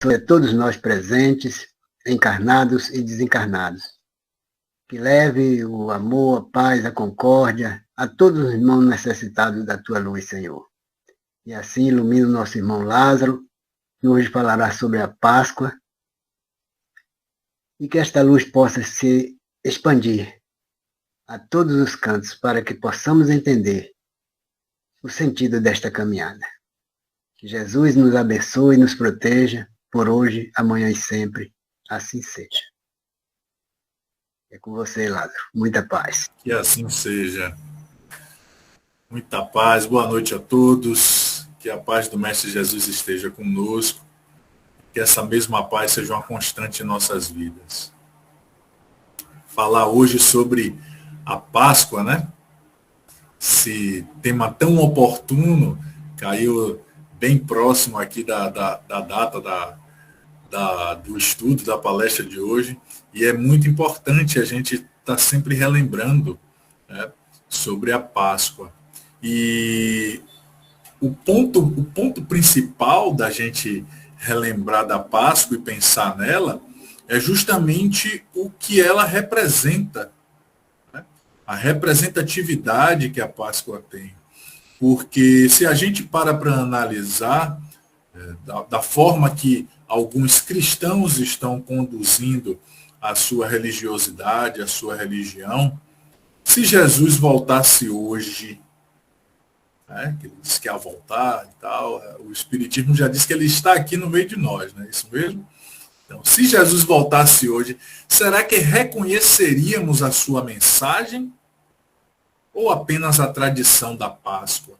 a todos nós presentes, encarnados e desencarnados. Que leve o amor, a paz, a concórdia a todos os irmãos necessitados da tua luz, Senhor. E assim ilumina o nosso irmão Lázaro, que hoje falará sobre a Páscoa, e que esta luz possa se expandir a todos os cantos para que possamos entender o sentido desta caminhada. Que Jesus nos abençoe e nos proteja por hoje, amanhã e sempre. Assim seja. É com você, Lázaro. Muita paz. Que assim seja. Muita paz. Boa noite a todos. Que a paz do Mestre Jesus esteja conosco. Que essa mesma paz seja uma constante em nossas vidas. Falar hoje sobre a Páscoa, né? Esse tema tão oportuno, caiu bem próximo aqui da data do estudo, da palestra de hoje, e é muito importante a gente estar sempre relembrando, né, sobre a Páscoa. E o ponto principal da gente relembrar da Páscoa e pensar nela é justamente o que ela representa, né? A representatividade que a Páscoa tem. Porque se a gente para analisar da forma que alguns cristãos estão conduzindo a sua religiosidade, a sua religião, se Jesus voltasse hoje, né, que ele disse que ia voltar e tal, o Espiritismo já disse que ele está aqui no meio de nós, não é isso mesmo? Então, se Jesus voltasse hoje, será que reconheceríamos a sua mensagem ou apenas a tradição da Páscoa?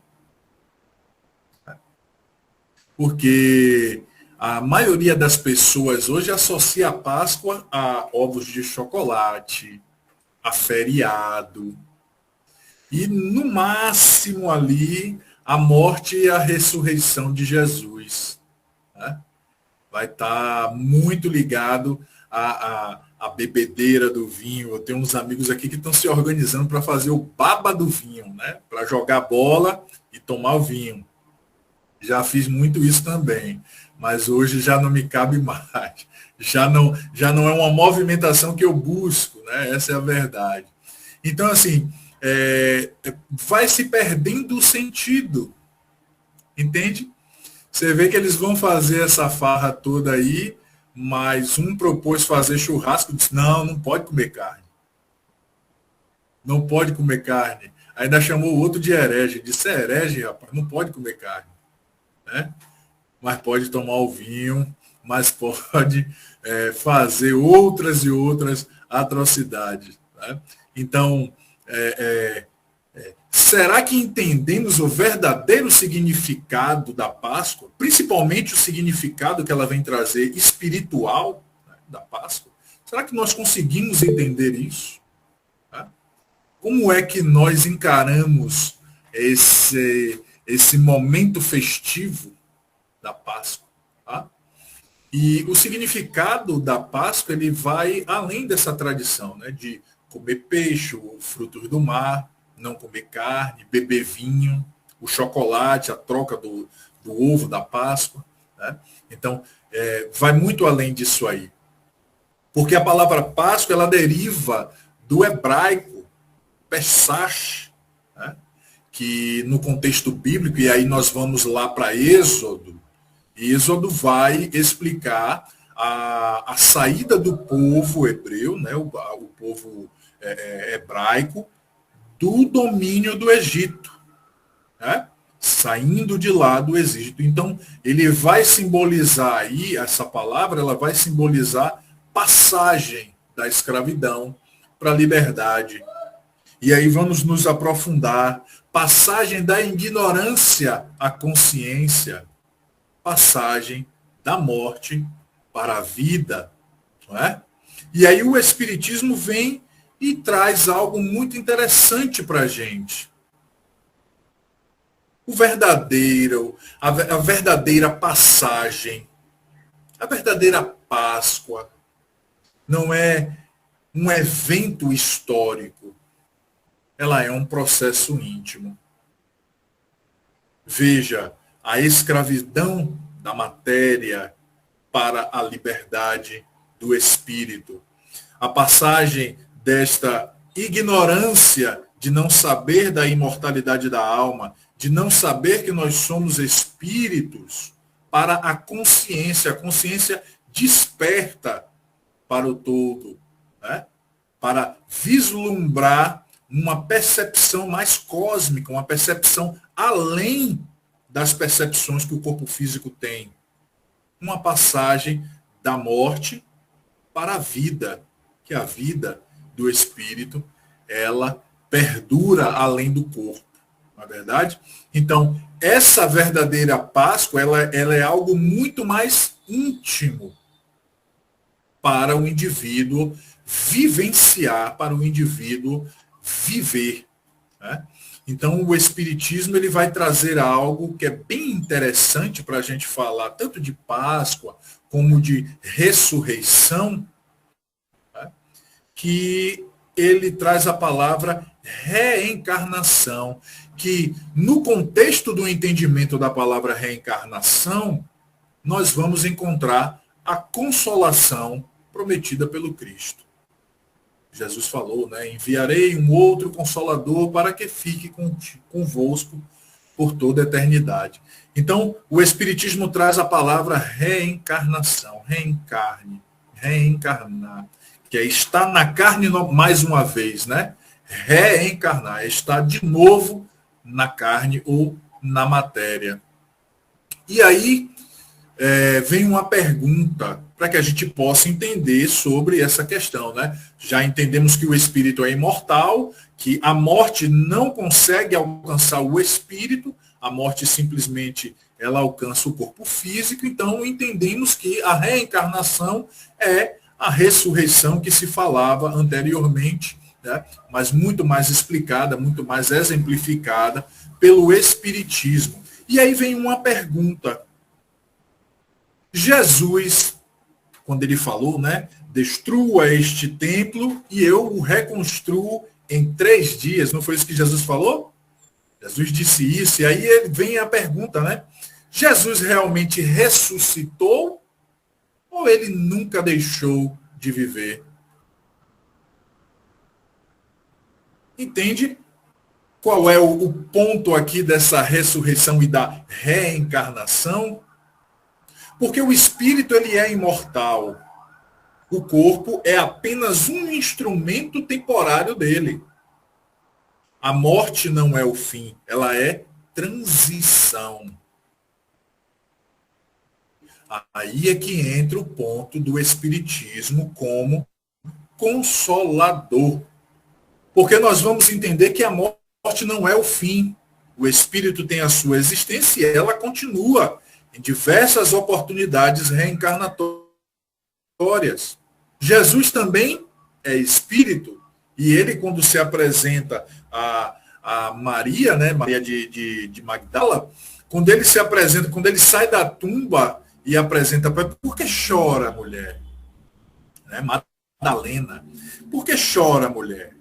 Porque a maioria das pessoas hoje associa a Páscoa a ovos de chocolate, a feriado, e no máximo ali a morte e a ressurreição de Jesus, né? Vai estar muito ligado à bebedeira do vinho. Eu tenho uns amigos aqui que estão se organizando para fazer o baba do vinho, né? Para jogar bola e tomar o vinho. Já fiz muito isso também, mas hoje já não me cabe mais. Já não é uma movimentação que eu busco, né? Essa é a verdade. Então, assim, vai se perdendo o sentido, entende? Você vê que eles vão fazer essa farra toda aí, mas um propôs fazer churrasco, disse, não pode comer carne. Não pode comer carne. Ainda chamou o outro de herege, disse, herege, rapaz, não pode comer carne, né? Mas pode tomar o vinho, mas pode fazer outras e outras atrocidades, né? Então, será que entendemos o verdadeiro significado da Páscoa, principalmente o significado que ela vem trazer espiritual, né, da Páscoa? Será que nós conseguimos entender isso? Né? Como é que nós encaramos esse momento festivo da Páscoa? Tá? E o significado da Páscoa ele vai além dessa tradição, né, de comer peixe, frutos do mar, não comer carne, beber vinho, o chocolate, a troca do ovo da Páscoa, né? Então, vai muito além disso aí. Porque a palavra Páscoa, ela deriva do hebraico, Pesach, né? Que no contexto bíblico, e aí nós vamos lá para Êxodo, Êxodo vai explicar a saída do povo hebreu, né? O povo hebraico, do domínio do Egito, né? Saindo de lá do Egito. Então, ele vai simbolizar aí, essa palavra, ela vai simbolizar passagem da escravidão para a liberdade. E aí vamos nos aprofundar. Passagem da ignorância à consciência. Passagem da morte para a vida. Não é? E aí o Espiritismo vem e traz algo muito interessante para a gente. A verdadeira passagem, a verdadeira Páscoa, não é um evento histórico, ela é um processo íntimo. Veja, a escravidão da matéria para a liberdade do espírito. A passagem desta ignorância de não saber da imortalidade da alma, de não saber que nós somos espíritos, para a consciência desperta para o todo, né? Para vislumbrar uma percepção mais cósmica, uma percepção além das percepções que o corpo físico tem. Uma passagem da morte para a vida, que a vida do espírito, ela perdura além do corpo, não é verdade? Então, essa verdadeira Páscoa, ela é algo muito mais íntimo para o indivíduo vivenciar, para o indivíduo viver, né? Então, o Espiritismo ele vai trazer algo que é bem interessante para a gente falar, tanto de Páscoa como de ressurreição, né? Que ele traz a palavra reencarnação, que no contexto do entendimento da palavra reencarnação, nós vamos encontrar a consolação prometida pelo Cristo. Jesus falou, né? Enviarei um outro consolador para que fique convosco por toda a eternidade. Então, o Espiritismo traz a palavra reencarnação, reencarne, reencarnar, que é estar na carne mais uma vez, né? Reencarnar, é estar de novo na carne ou na matéria. E aí vem uma pergunta para que a gente possa entender sobre essa questão, né? Já entendemos que o espírito é imortal, que a morte não consegue alcançar o espírito, a morte simplesmente ela alcança o corpo físico, então entendemos que a reencarnação é a ressurreição que se falava anteriormente, né? Mas muito mais explicada, muito mais exemplificada pelo Espiritismo. E aí vem uma pergunta. Jesus, quando ele falou, né, destrua este templo e eu o reconstruo em 3 dias, não foi isso que Jesus falou? Jesus disse isso, e aí vem a pergunta, né? Jesus realmente ressuscitou ou ele nunca deixou de viver? Entende qual é o ponto aqui dessa ressurreição e da reencarnação? Porque o espírito ele é imortal. O corpo é apenas um instrumento temporário dele. A morte não é o fim, ela é transição. Aí é que entra o ponto do espiritismo como consolador. Porque nós vamos entender que a morte não é o fim. O espírito tem a sua existência e ela continua em diversas oportunidades reencarnatórias. Jesus também é espírito, e ele, quando se apresenta a Maria, né, Maria de Magdala, quando ele se apresenta, quando ele sai da tumba e apresenta para ela, por que chora, mulher? Né, Madalena, por que chora, mulher?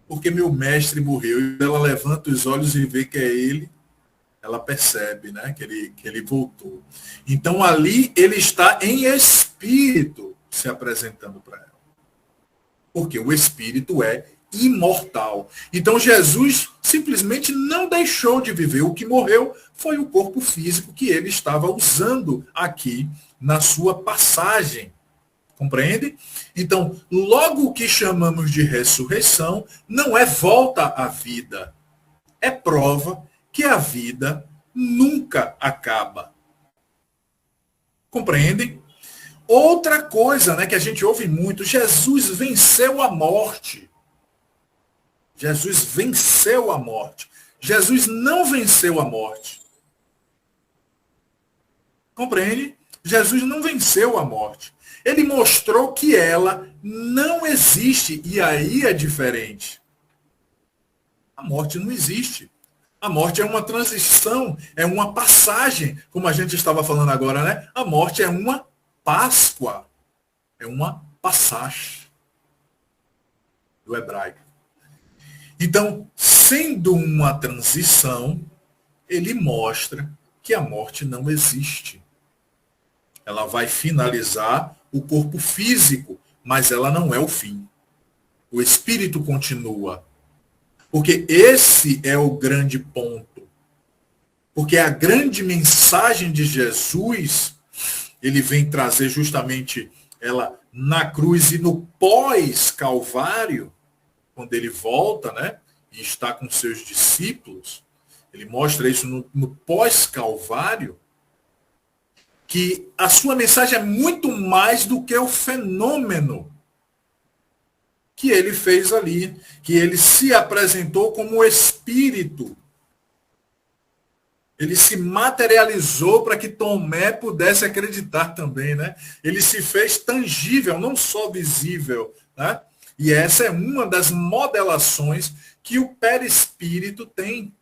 Porque meu mestre morreu. E ela levanta os olhos e vê que é ele. Ela percebe, né, que ele voltou. Então ali ele está em espírito se apresentando para ela. Porque o espírito é imortal. Então Jesus simplesmente não deixou de viver. O que morreu foi o corpo físico que ele estava usando aqui na sua passagem. Compreende? Então, logo o que chamamos de ressurreição não é volta à vida. É prova que a vida nunca acaba. Compreendem? Outra coisa, né, que a gente ouve muito, Jesus venceu a morte. Jesus venceu a morte. Jesus não venceu a morte. Compreende? Jesus não venceu a morte. Ele mostrou que ela não existe, e aí é diferente. A morte não existe. A morte é uma transição, é uma passagem, como a gente estava falando agora, né? A morte é uma Páscoa, é uma passagem do hebraico. Então, sendo uma transição, ele mostra que a morte não existe. Ela vai finalizar o corpo físico, mas ela não é o fim. O espírito continua. Porque esse é o grande ponto. Porque a grande mensagem de Jesus, ele vem trazer justamente ela na cruz e no pós-calvário, quando ele volta, né, e está com seus discípulos, ele mostra isso no pós-calvário, que a sua mensagem é muito mais do que o fenômeno que ele fez ali, que ele se apresentou como espírito. Ele se materializou para que Tomé pudesse acreditar também, né? Ele se fez tangível, não só visível, né? E essa é uma das modelações que o perispírito tem.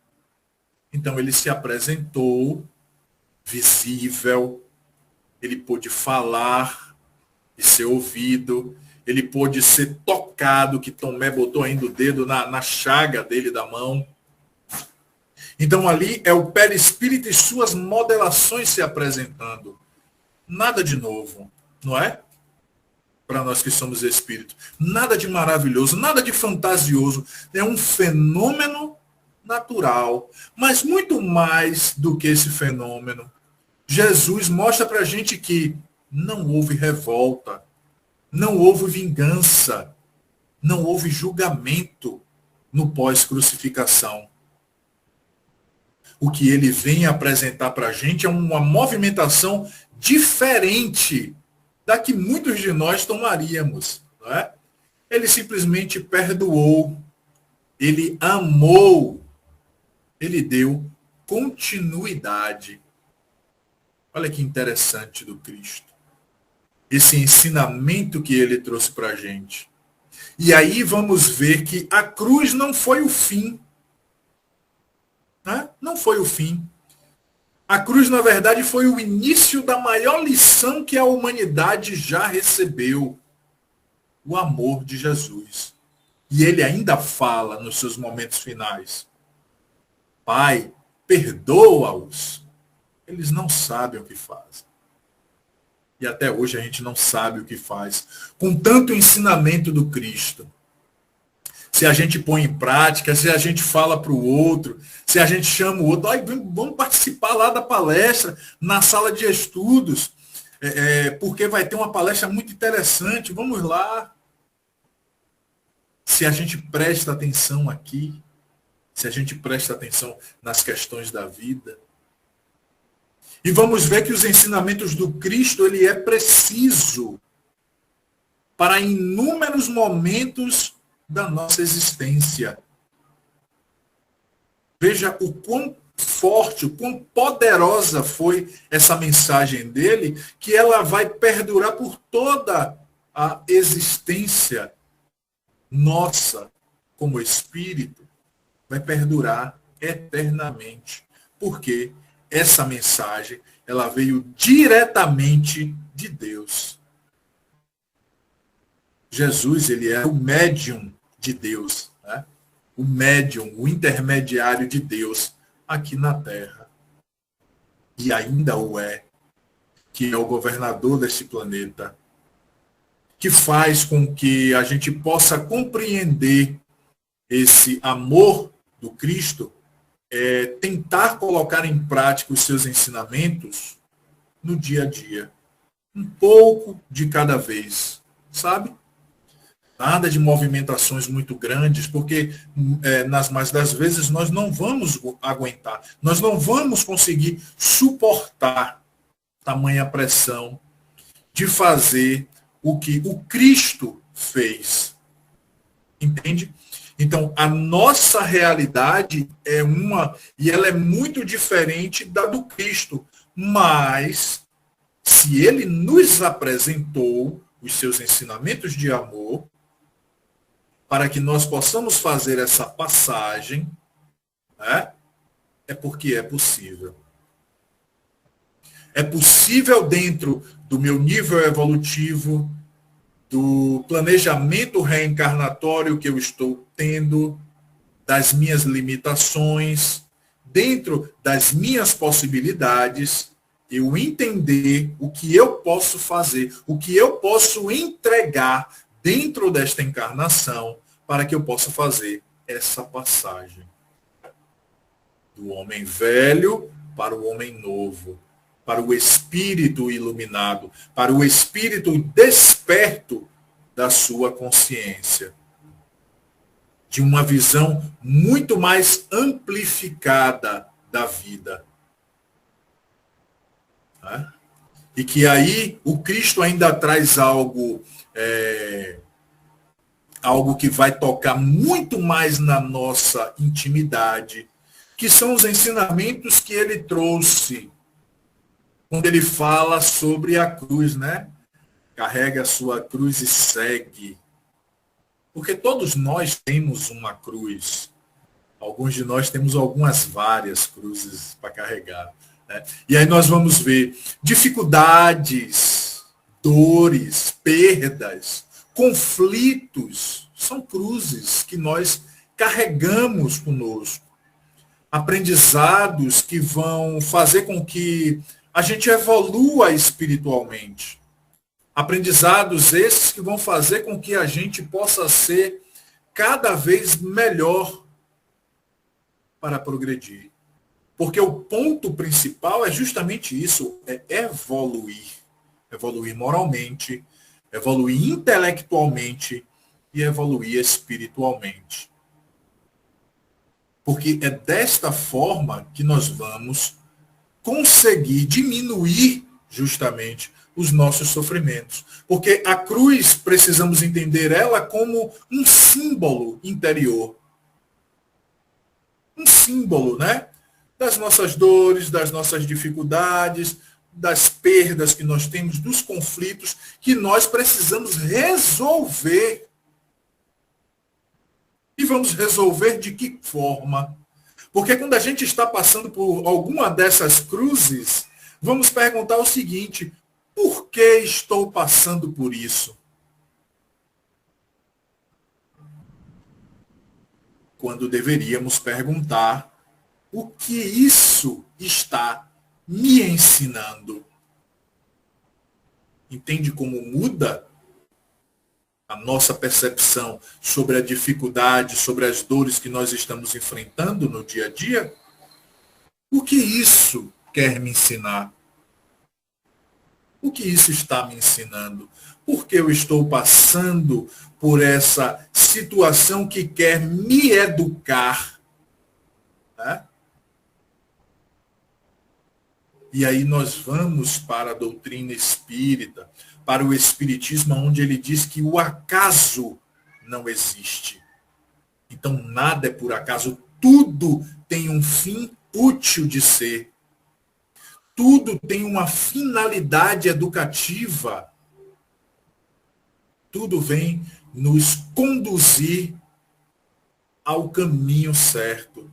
Então ele se apresentou visível, ele pôde falar e ser ouvido, ele pôde ser tocado, que Tomé botou ainda o dedo na chaga dele da mão. Então ali é o perispírito e suas modelações se apresentando. Nada de novo, não é? Para nós que somos espírito. Nada de maravilhoso, nada de fantasioso. É um fenômeno natural. Mas muito mais do que esse fenômeno, Jesus mostra para a gente que não houve revolta, não houve vingança, não houve julgamento no pós-crucificação. O que ele vem apresentar para a gente é uma movimentação diferente da que muitos de nós tomaríamos. Não é? Ele simplesmente perdoou, ele amou, ele deu continuidade. Olha que interessante do Cristo. Esse ensinamento que ele trouxe para a gente. E aí vamos ver que a cruz não foi o fim. Né? Não foi o fim. A cruz, na verdade, foi o início da maior lição que a humanidade já recebeu. O amor de Jesus. E ele ainda fala nos seus momentos finais. Pai, perdoa-os. Eles não sabem o que fazem. E até hoje a gente não sabe o que faz. Com tanto ensinamento do Cristo. Se a gente põe em prática, se a gente fala para o outro, se a gente chama o outro, vamos participar lá da palestra, na sala de estudos, porque vai ter uma palestra muito interessante, vamos lá. Se a gente presta atenção aqui, se a gente presta atenção nas questões da vida. E vamos ver que os ensinamentos do Cristo, ele é preciso para inúmeros momentos da nossa existência. Veja o quão forte, o quão poderosa foi essa mensagem dele, que ela vai perdurar por toda a existência nossa como espírito, vai perdurar eternamente. Porque essa mensagem, ela veio diretamente de Deus. Jesus, ele é o médium de Deus, né? O médium, o intermediário de Deus aqui na Terra. E ainda o é, que é o governador deste planeta, que faz com que a gente possa compreender esse amor do Cristo, tentar colocar em prática os seus ensinamentos no dia a dia. Um pouco de cada vez, sabe? Nada de movimentações muito grandes, porque nas mais das vezes nós não vamos aguentar, nós não vamos conseguir suportar tamanha pressão de fazer o que o Cristo fez. Entende? Então, a nossa realidade é uma, e ela é muito diferente da do Cristo, mas se ele nos apresentou os seus ensinamentos de amor, para que nós possamos fazer essa passagem, né, é porque é possível. É possível dentro do meu nível evolutivo, do planejamento reencarnatório que eu estou tendo, das minhas limitações, dentro das minhas possibilidades, eu entender o que eu posso fazer, o que eu posso entregar dentro desta encarnação para que eu possa fazer essa passagem do homem velho para o homem novo, para o espírito iluminado, para o espírito desperto da sua consciência, de uma visão muito mais amplificada da vida. E que aí o Cristo ainda traz algo, algo que vai tocar muito mais na nossa intimidade, que são os ensinamentos que ele trouxe quando ele fala sobre a cruz, né? Carrega a sua cruz e segue. Porque todos nós temos uma cruz. Alguns de nós temos várias cruzes para carregar. Né? E aí nós vamos ver dificuldades, dores, perdas, conflitos. São cruzes que nós carregamos conosco. Aprendizados que vão fazer com que a gente evolua espiritualmente. Aprendizados esses que vão fazer com que a gente possa ser cada vez melhor para progredir. Porque o ponto principal é justamente isso, é evoluir. Evoluir moralmente, evoluir intelectualmente e evoluir espiritualmente. Porque é desta forma que nós vamos conseguir diminuir justamente os nossos sofrimentos. Porque a cruz, precisamos entender ela como um símbolo interior. Um símbolo, né? Das nossas dores, das nossas dificuldades, das perdas que nós temos, dos conflitos que nós precisamos resolver. E vamos resolver de que forma? Porque quando a gente está passando por alguma dessas cruzes, vamos perguntar o seguinte: por que estou passando por isso? Quando deveríamos perguntar o que isso está me ensinando. Entende como muda a nossa percepção sobre a dificuldade, sobre as dores que nós estamos enfrentando no dia a dia? O que isso quer me ensinar? O que isso está me ensinando? Por que eu estou passando por essa situação que quer me educar? Né? E aí nós vamos para a doutrina espírita, para o espiritismo, onde ele diz que o acaso não existe. Então nada é por acaso, tudo tem um fim útil de ser. Tudo tem uma finalidade educativa. Tudo vem nos conduzir ao caminho certo.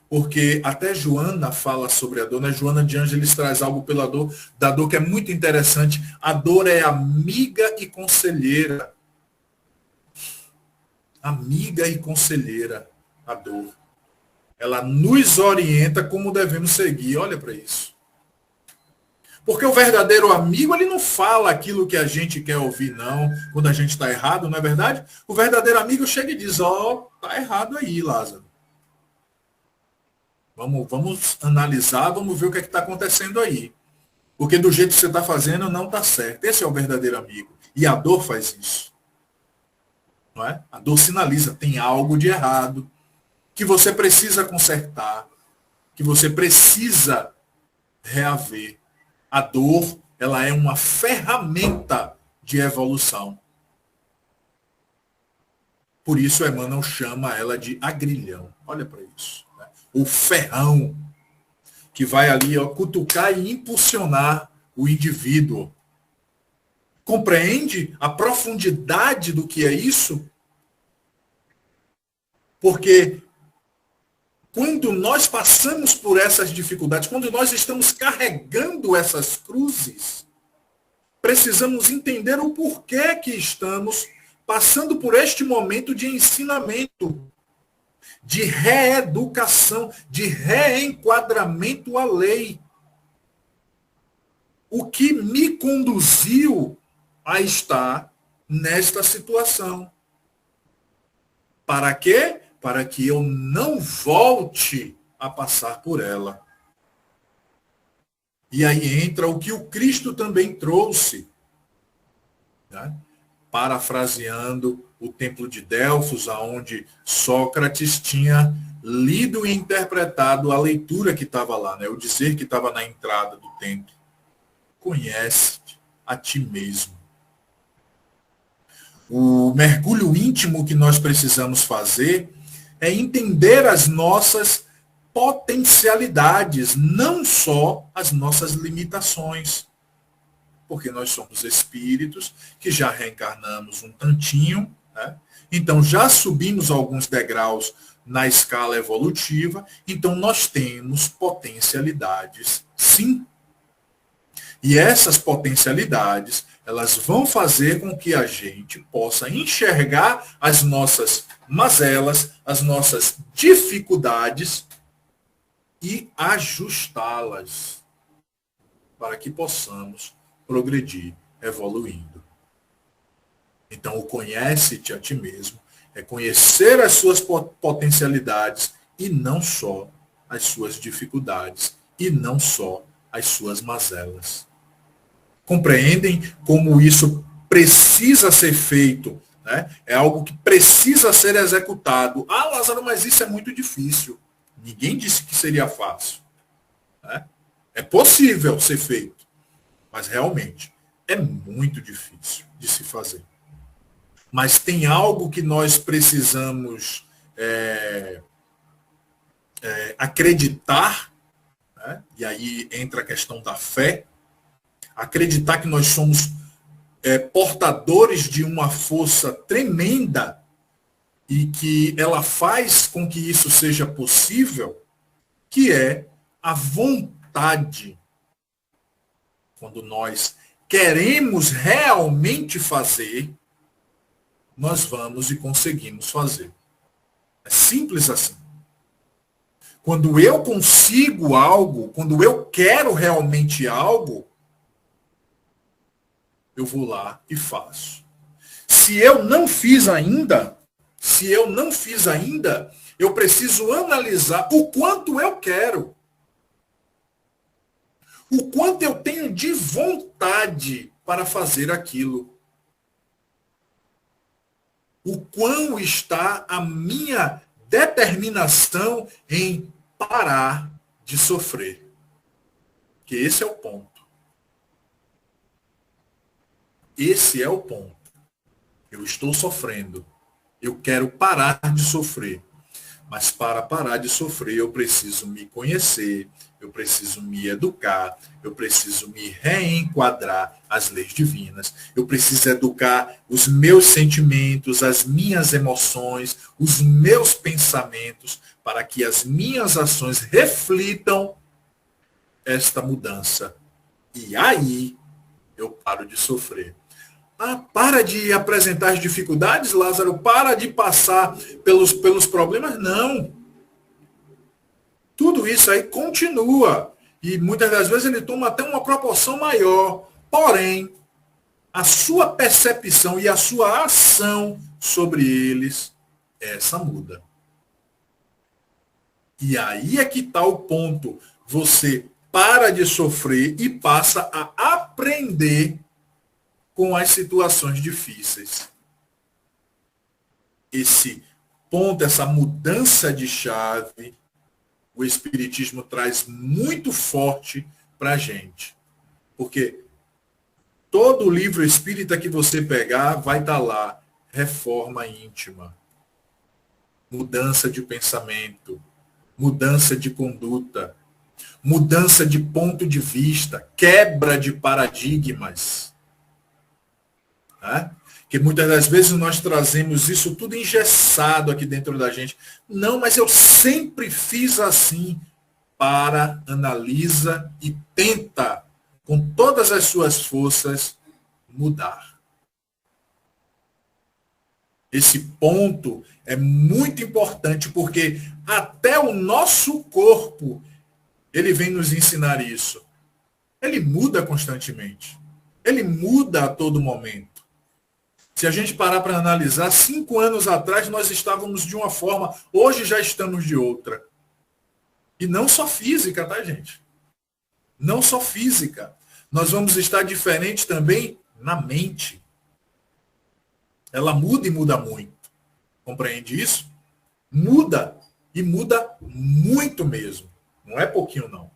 Porque até Joana fala sobre a dor, né? Joana de Ângeles traz algo da dor que é muito interessante. A dor é amiga e conselheira. Amiga e conselheira, a dor. Ela nos orienta como devemos seguir. Olha para isso. Porque o verdadeiro amigo, ele não fala aquilo que a gente quer ouvir, não, quando a gente está errado, não é verdade? O verdadeiro amigo chega e diz: ó, tá errado aí, Lázaro. Vamos analisar, vamos ver o que é que está acontecendo aí. Porque do jeito que você está fazendo, não está certo. Esse é o verdadeiro amigo. E a dor faz isso. Não é? A dor sinaliza, tem algo de errado, que você precisa consertar, que você precisa reaver. A dor, ela é uma ferramenta de evolução. Por isso Emmanuel chama ela de agrilhão. Olha para isso. Né? O ferrão que vai ali, ó, cutucar e impulsionar o indivíduo. Compreende a profundidade do que é isso? Porque quando nós passamos por essas dificuldades, quando nós estamos carregando essas cruzes, precisamos entender o porquê que estamos passando por este momento de ensinamento, de reeducação, de reenquadramento à lei. o que me conduziu a estar nesta situação. Para quê? Para que eu não volte a passar por ela. E aí entra o que o Cristo também trouxe, né? Parafraseando o templo de Delfos, onde Sócrates tinha lido e interpretado a leitura que estava lá, né? O dizer que estava na entrada do templo. Conhece-te a ti mesmo. O mergulho íntimo que nós precisamos fazer é entender as nossas potencialidades, não só as nossas limitações. Porque nós somos espíritos que já reencarnamos um tantinho, né? Então já subimos alguns degraus na escala evolutiva, então nós temos potencialidades, sim. E essas potencialidades, elas vão fazer com que a gente possa enxergar as nossas mazelas, as nossas dificuldades e ajustá-las para que possamos progredir, evoluindo. Então, o conhece-te a ti mesmo é conhecer as suas potencialidades e não só as suas dificuldades e não só as suas mazelas. Compreendem como isso precisa ser feito, né? É algo que precisa ser executado. Ah, Lázaro, mas isso é muito difícil. Ninguém disse que seria fácil, né? É possível ser feito, mas realmente é muito difícil de se fazer. Mas tem algo que nós precisamos acreditar, né? E aí entra a questão da fé, acreditar que nós somos portadores de uma força tremenda e que ela faz com que isso seja possível, que é a vontade. Quando nós queremos realmente fazer, nós vamos e conseguimos fazer. É simples assim. Quando eu consigo algo, quando eu quero realmente algo, eu vou lá e faço. Se eu não fiz ainda, eu preciso analisar o quanto eu quero. O quanto eu tenho de vontade para fazer aquilo. O quão está a minha determinação em parar de sofrer. Que esse é o ponto. Esse é o ponto. Eu estou sofrendo. Eu quero parar de sofrer. Mas para parar de sofrer, eu preciso me conhecer, eu preciso me educar, eu preciso me reenquadrar às leis divinas, eu preciso educar os meus sentimentos, as minhas emoções, os meus pensamentos, para que as minhas ações reflitam esta mudança. E aí eu paro de sofrer. Ah, para de apresentar as dificuldades, Lázaro, para de passar pelos problemas. Não. Tudo isso aí continua. E muitas das vezes ele toma até uma proporção maior. Porém, a sua percepção e a sua ação sobre eles, essa muda. E aí é que está o ponto. Você para de sofrer e passa a aprender com as situações difíceis. Esse ponto, essa mudança de chave, o Espiritismo traz muito forte para a gente. Porque todo livro espírita que você pegar vai estar lá. Reforma íntima, mudança de pensamento, mudança de conduta, mudança de ponto de vista, quebra de paradigmas. Né? Que muitas das vezes nós trazemos isso tudo engessado aqui dentro da gente. Não, mas eu sempre fiz assim. Para, analisa e tenta, com todas as suas forças, mudar. Esse ponto é muito importante, porque até o nosso corpo, ele vem nos ensinar isso. ele muda constantemente. Ele muda a todo momento. Se a gente parar para analisar, 5 anos atrás nós estávamos de uma forma, hoje já estamos de outra. E não só física, tá, gente? Não só física. Nós vamos estar diferentes também na mente. Ela muda e muda muito. Compreende isso? Muda e muda muito mesmo. Não é pouquinho, não.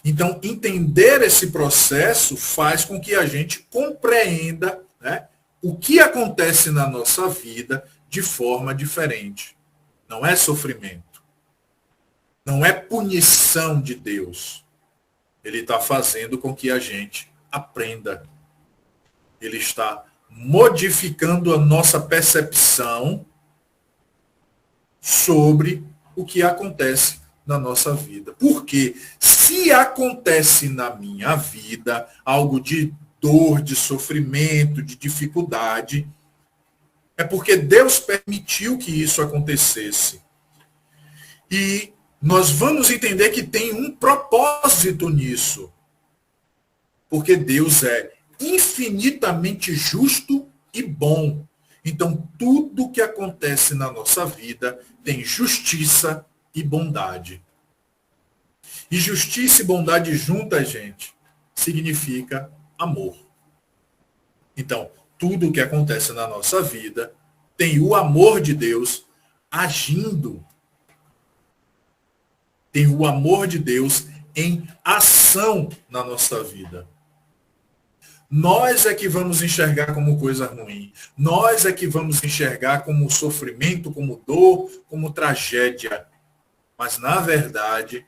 Então, entender esse processo faz com que a gente compreenda, né, o que acontece na nossa vida de forma diferente. Não é sofrimento. Não é punição de Deus. Ele está fazendo com que a gente aprenda. Ele está modificando a nossa percepção sobre o que acontece na nossa vida. Porque se acontece na minha vida algo de dor, de sofrimento, de dificuldade, é porque Deus permitiu que isso acontecesse. E nós vamos entender que tem um propósito nisso. Porque Deus é infinitamente justo e bom. Então, tudo que acontece na nossa vida tem justiça e bondade. E justiça e bondade juntas, gente, significa amor. Então, tudo o que acontece na nossa vida tem o amor de Deus agindo. Tem o amor de Deus em ação na nossa vida. Nós é que vamos enxergar como coisa ruim. Nós é que vamos enxergar como sofrimento, como dor, como tragédia. Mas, na verdade,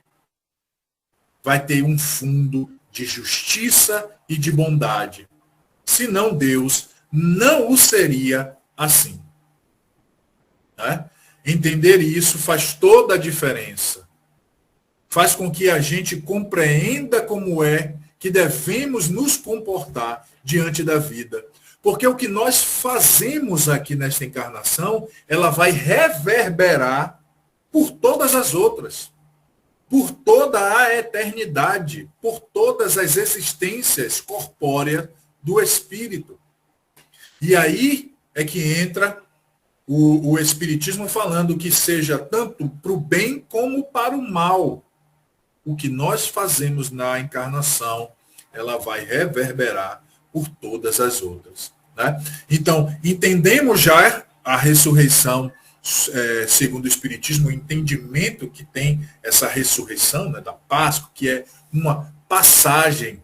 vai ter um fundo de justiça e de bondade. Senão Deus não o seria assim. Né? Entender isso faz toda a diferença. Faz com que a gente compreenda como é que devemos nos comportar diante da vida. Porque o que nós fazemos aqui nesta encarnação, ela vai reverberar por todas as outras, por toda a eternidade, por todas as existências corpóreas do espírito. E aí é que entra o Espiritismo falando que seja tanto para o bem como para o mal. O que nós fazemos na encarnação, ela vai reverberar por todas as outras. Né? Então, entendemos já a ressurreição, segundo o Espiritismo, o entendimento que tem essa ressurreição, né, da Páscoa, que é uma passagem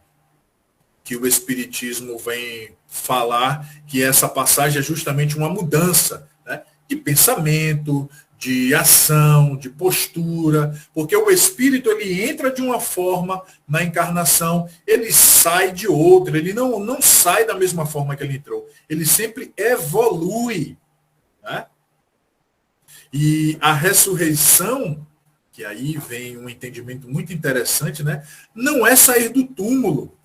que o Espiritismo vem falar, que essa passagem é justamente uma mudança, né, de pensamento, de ação, de postura, porque o espírito ele entra de uma forma na encarnação, ele sai de outra, ele não sai da mesma forma que ele entrou, ele sempre evolui. Né? E a ressurreição, que aí vem um entendimento muito interessante, né? Não é sair do túmulo,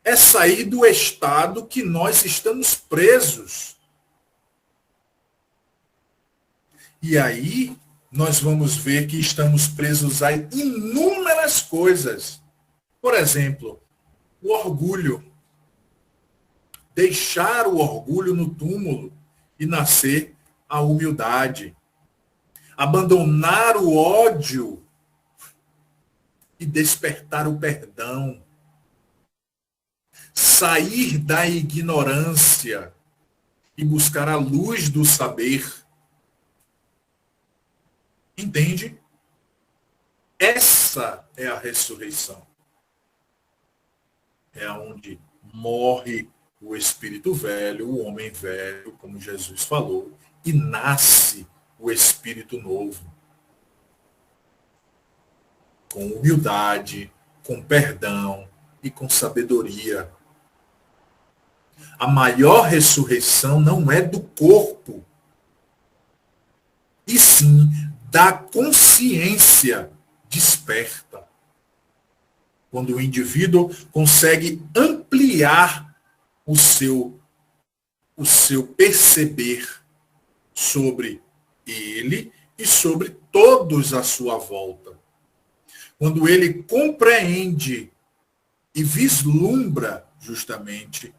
é sair do estado que nós estamos presos. E aí, nós vamos ver que estamos presos a inúmeras coisas. Por exemplo, o orgulho. Deixar o orgulho no túmulo e nascer a humildade. Abandonar o ódio e despertar o perdão. Sair da ignorância e buscar a luz do saber. Entende? Essa é a ressurreição. É onde morre o espírito velho, o homem velho, como Jesus falou, e nasce o espírito novo. Com humildade, com perdão e com sabedoria. A maior ressurreição não é do corpo, e sim da consciência desperta. Quando o indivíduo consegue ampliar o seu perceber sobre ele e sobre todos à sua volta. Quando ele compreende e vislumbra justamente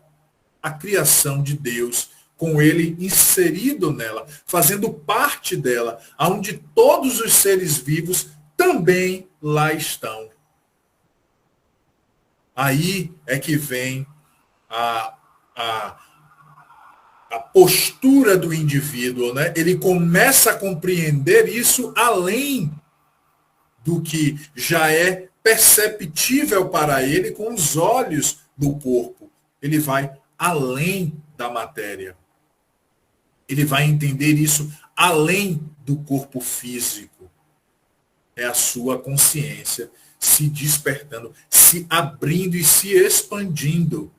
a criação de Deus, com ele inserido nela, fazendo parte dela, onde todos os seres vivos também lá estão. Aí é que vem a, a, a postura do indivíduo, né? Ele começa a compreender isso além do que já é perceptível para ele com os olhos do corpo. Ele vai além da matéria. Ele vai entender isso além do corpo físico. É a sua consciência se despertando, se abrindo e se expandindo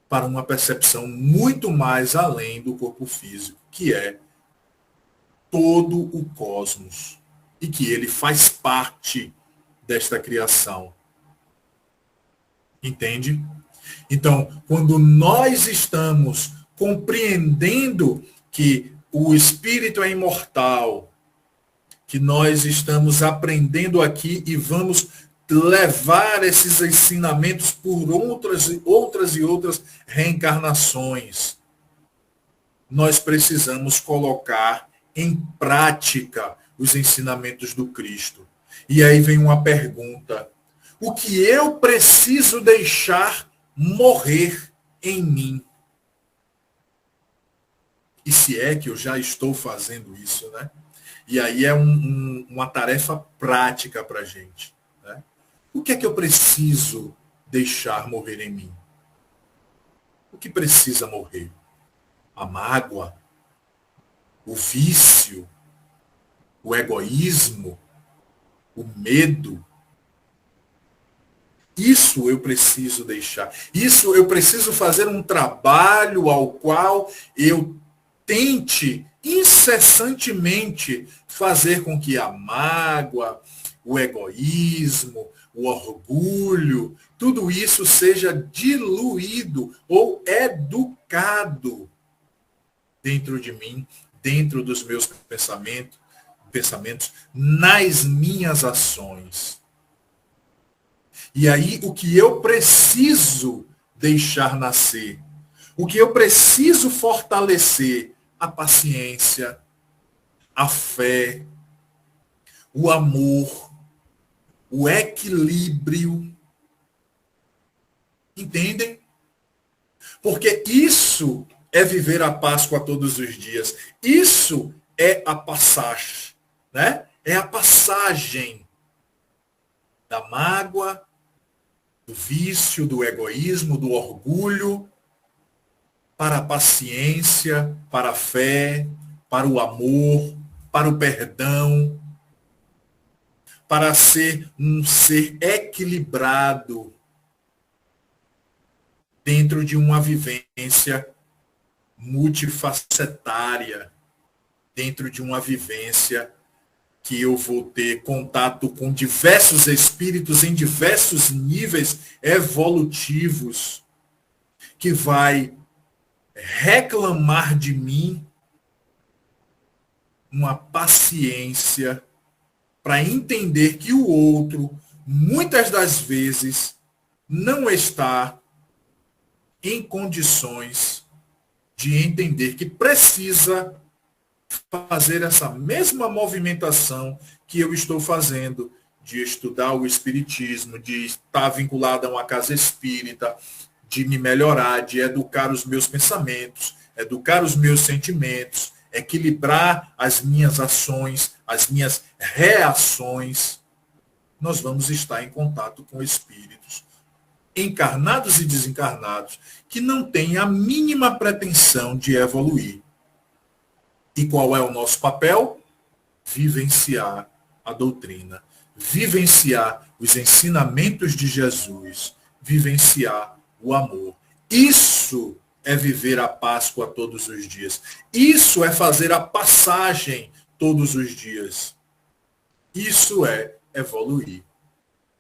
para uma percepção muito mais além do corpo físico, que é todo o cosmos, e que ele faz parte desta criação. Entende? Então, quando nós estamos compreendendo que o espírito é imortal, que nós estamos aprendendo aqui e vamos levar esses ensinamentos por outras e outras reencarnações, nós precisamos colocar em prática os ensinamentos do Cristo. E aí vem uma pergunta: o que eu preciso deixar morrer em mim? E se é que eu já estou fazendo isso, né? E aí é uma tarefa prática para a gente. Né? O que é que eu preciso deixar morrer em mim? O que precisa morrer? A mágoa, o vício, o egoísmo, o medo. Isso eu preciso deixar. Isso eu preciso fazer um trabalho ao qual eu tente incessantemente fazer com que a mágoa, o egoísmo, o orgulho, tudo isso seja diluído ou educado dentro de mim, dentro dos meus pensamentos, nas minhas ações. E aí o que eu preciso deixar nascer, o que eu preciso fortalecer, a paciência, a fé, o amor, o equilíbrio. Entendem? Porque isso é viver a Páscoa todos os dias. Isso é a passagem, né? É a passagem da mágoa, do vício, do egoísmo, do orgulho, para a paciência, para a fé, para o amor, para o perdão, para ser um ser equilibrado dentro de uma vivência multifacetária, dentro de uma vivência que eu vou ter contato com diversos espíritos em diversos níveis evolutivos, que vai reclamar de mim uma paciência para entender que o outro, muitas das vezes, não está em condições de entender que precisa fazer essa mesma movimentação que eu estou fazendo, de estudar o espiritismo, de estar vinculado a uma casa espírita, de me melhorar, de educar os meus pensamentos, educar os meus sentimentos, equilibrar as minhas ações, as minhas reações. Nós vamos estar em contato com espíritos, encarnados e desencarnados, que não têm a mínima pretensão de evoluir. E qual é o nosso papel? Vivenciar a doutrina, vivenciar os ensinamentos de Jesus, vivenciar o amor. Isso é viver a Páscoa todos os dias. Isso é fazer a passagem todos os dias. Isso é evoluir.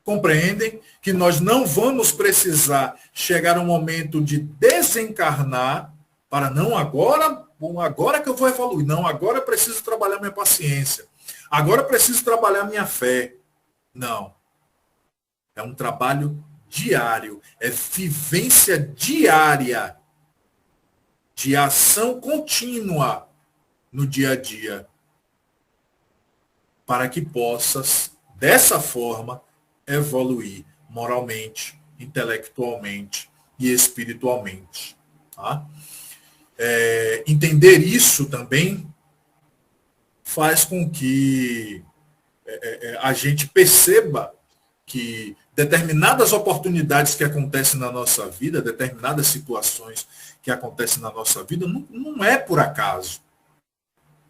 Compreendem que nós não vamos precisar chegar ao momento de desencarnar para não agora, bom, agora que eu vou evoluir. Não, agora eu preciso trabalhar minha paciência. Agora eu preciso trabalhar minha fé. Não. É um trabalho diário, é vivência diária de ação contínua no dia a dia, para que possas, dessa forma, evoluir moralmente, intelectualmente e espiritualmente. Tá? Entender isso também faz com que a gente perceba que determinadas oportunidades que acontecem na nossa vida, determinadas situações que acontecem na nossa vida, não é por acaso.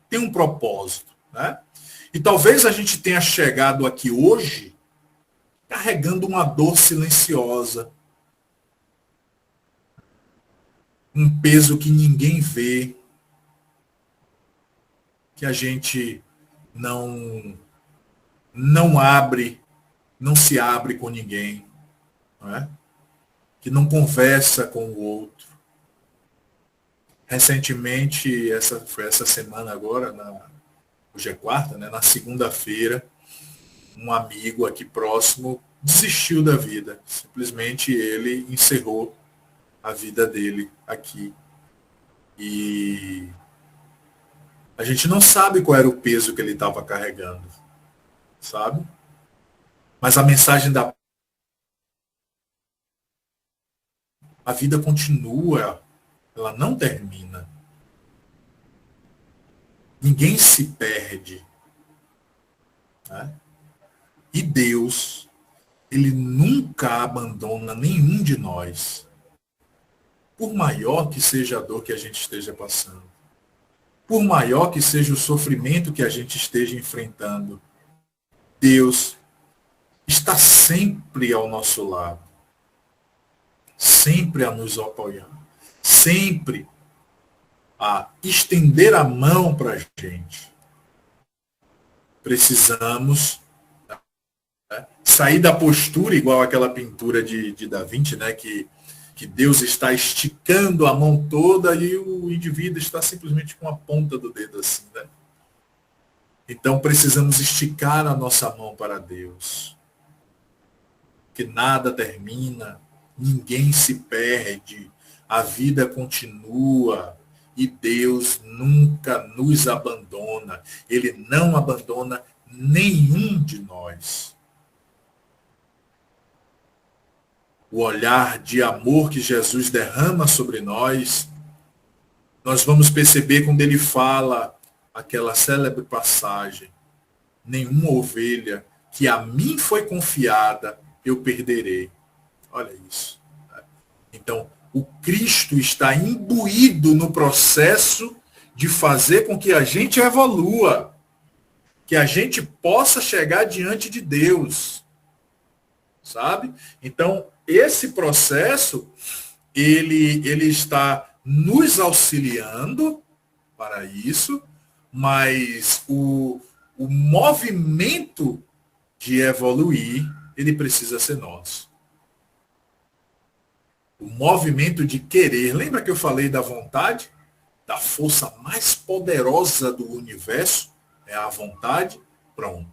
Tem um propósito. Né? E talvez a gente tenha chegado aqui hoje carregando uma dor silenciosa, um peso que ninguém vê, que a gente não abre, não se abre com ninguém, não é? Que não conversa com o outro. Recentemente, foi essa semana agora, hoje é quarta, né? Na segunda-feira, um amigo aqui próximo desistiu da vida. Simplesmente ele encerrou a vida dele aqui. E a gente não sabe qual era o peso que ele estava carregando, sabe? Mas a mensagem a vida continua, ela não termina. Ninguém se perde. Né? E Deus, ele nunca abandona nenhum de nós. Por maior que seja a dor que a gente esteja passando. Por maior que seja o sofrimento que a gente esteja enfrentando. Deus está sempre ao nosso lado. Sempre a nos apoiar. Sempre a estender a mão para a gente. Precisamos sair da postura igual aquela pintura de Da Vinci, né, que Deus está esticando a mão toda e o indivíduo está simplesmente com a ponta do dedo assim, né? Então precisamos esticar a nossa mão para Deus. Que nada termina, ninguém se perde, a vida continua e Deus nunca nos abandona. Ele não abandona nenhum de nós. O olhar de amor que Jesus derrama sobre nós, nós vamos perceber quando ele fala aquela célebre passagem: nenhuma ovelha que a mim foi confiada eu perderei. Olha isso. Então, o Cristo está imbuído no processo de fazer com que a gente evolua, que a gente possa chegar diante de Deus. Sabe? Então, esse processo, ele está nos auxiliando para isso, mas o movimento de evoluir, ele precisa ser nosso. O movimento de querer. Lembra que eu falei da vontade? Da força mais poderosa do universo? É a vontade? Pronto.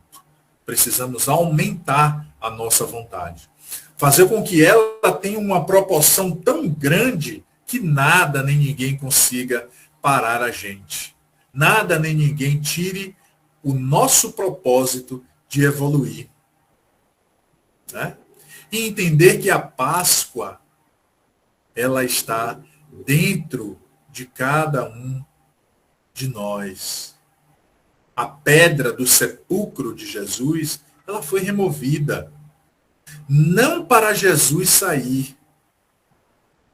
Precisamos aumentar a nossa vontade. Fazer com que ela tenha uma proporção tão grande que nada nem ninguém consiga parar a gente. Nada nem ninguém tire o nosso propósito de evoluir. Né? E entender que a Páscoa, ela está dentro de cada um de nós. A pedra do sepulcro de Jesus, ela foi removida. Não para Jesus sair,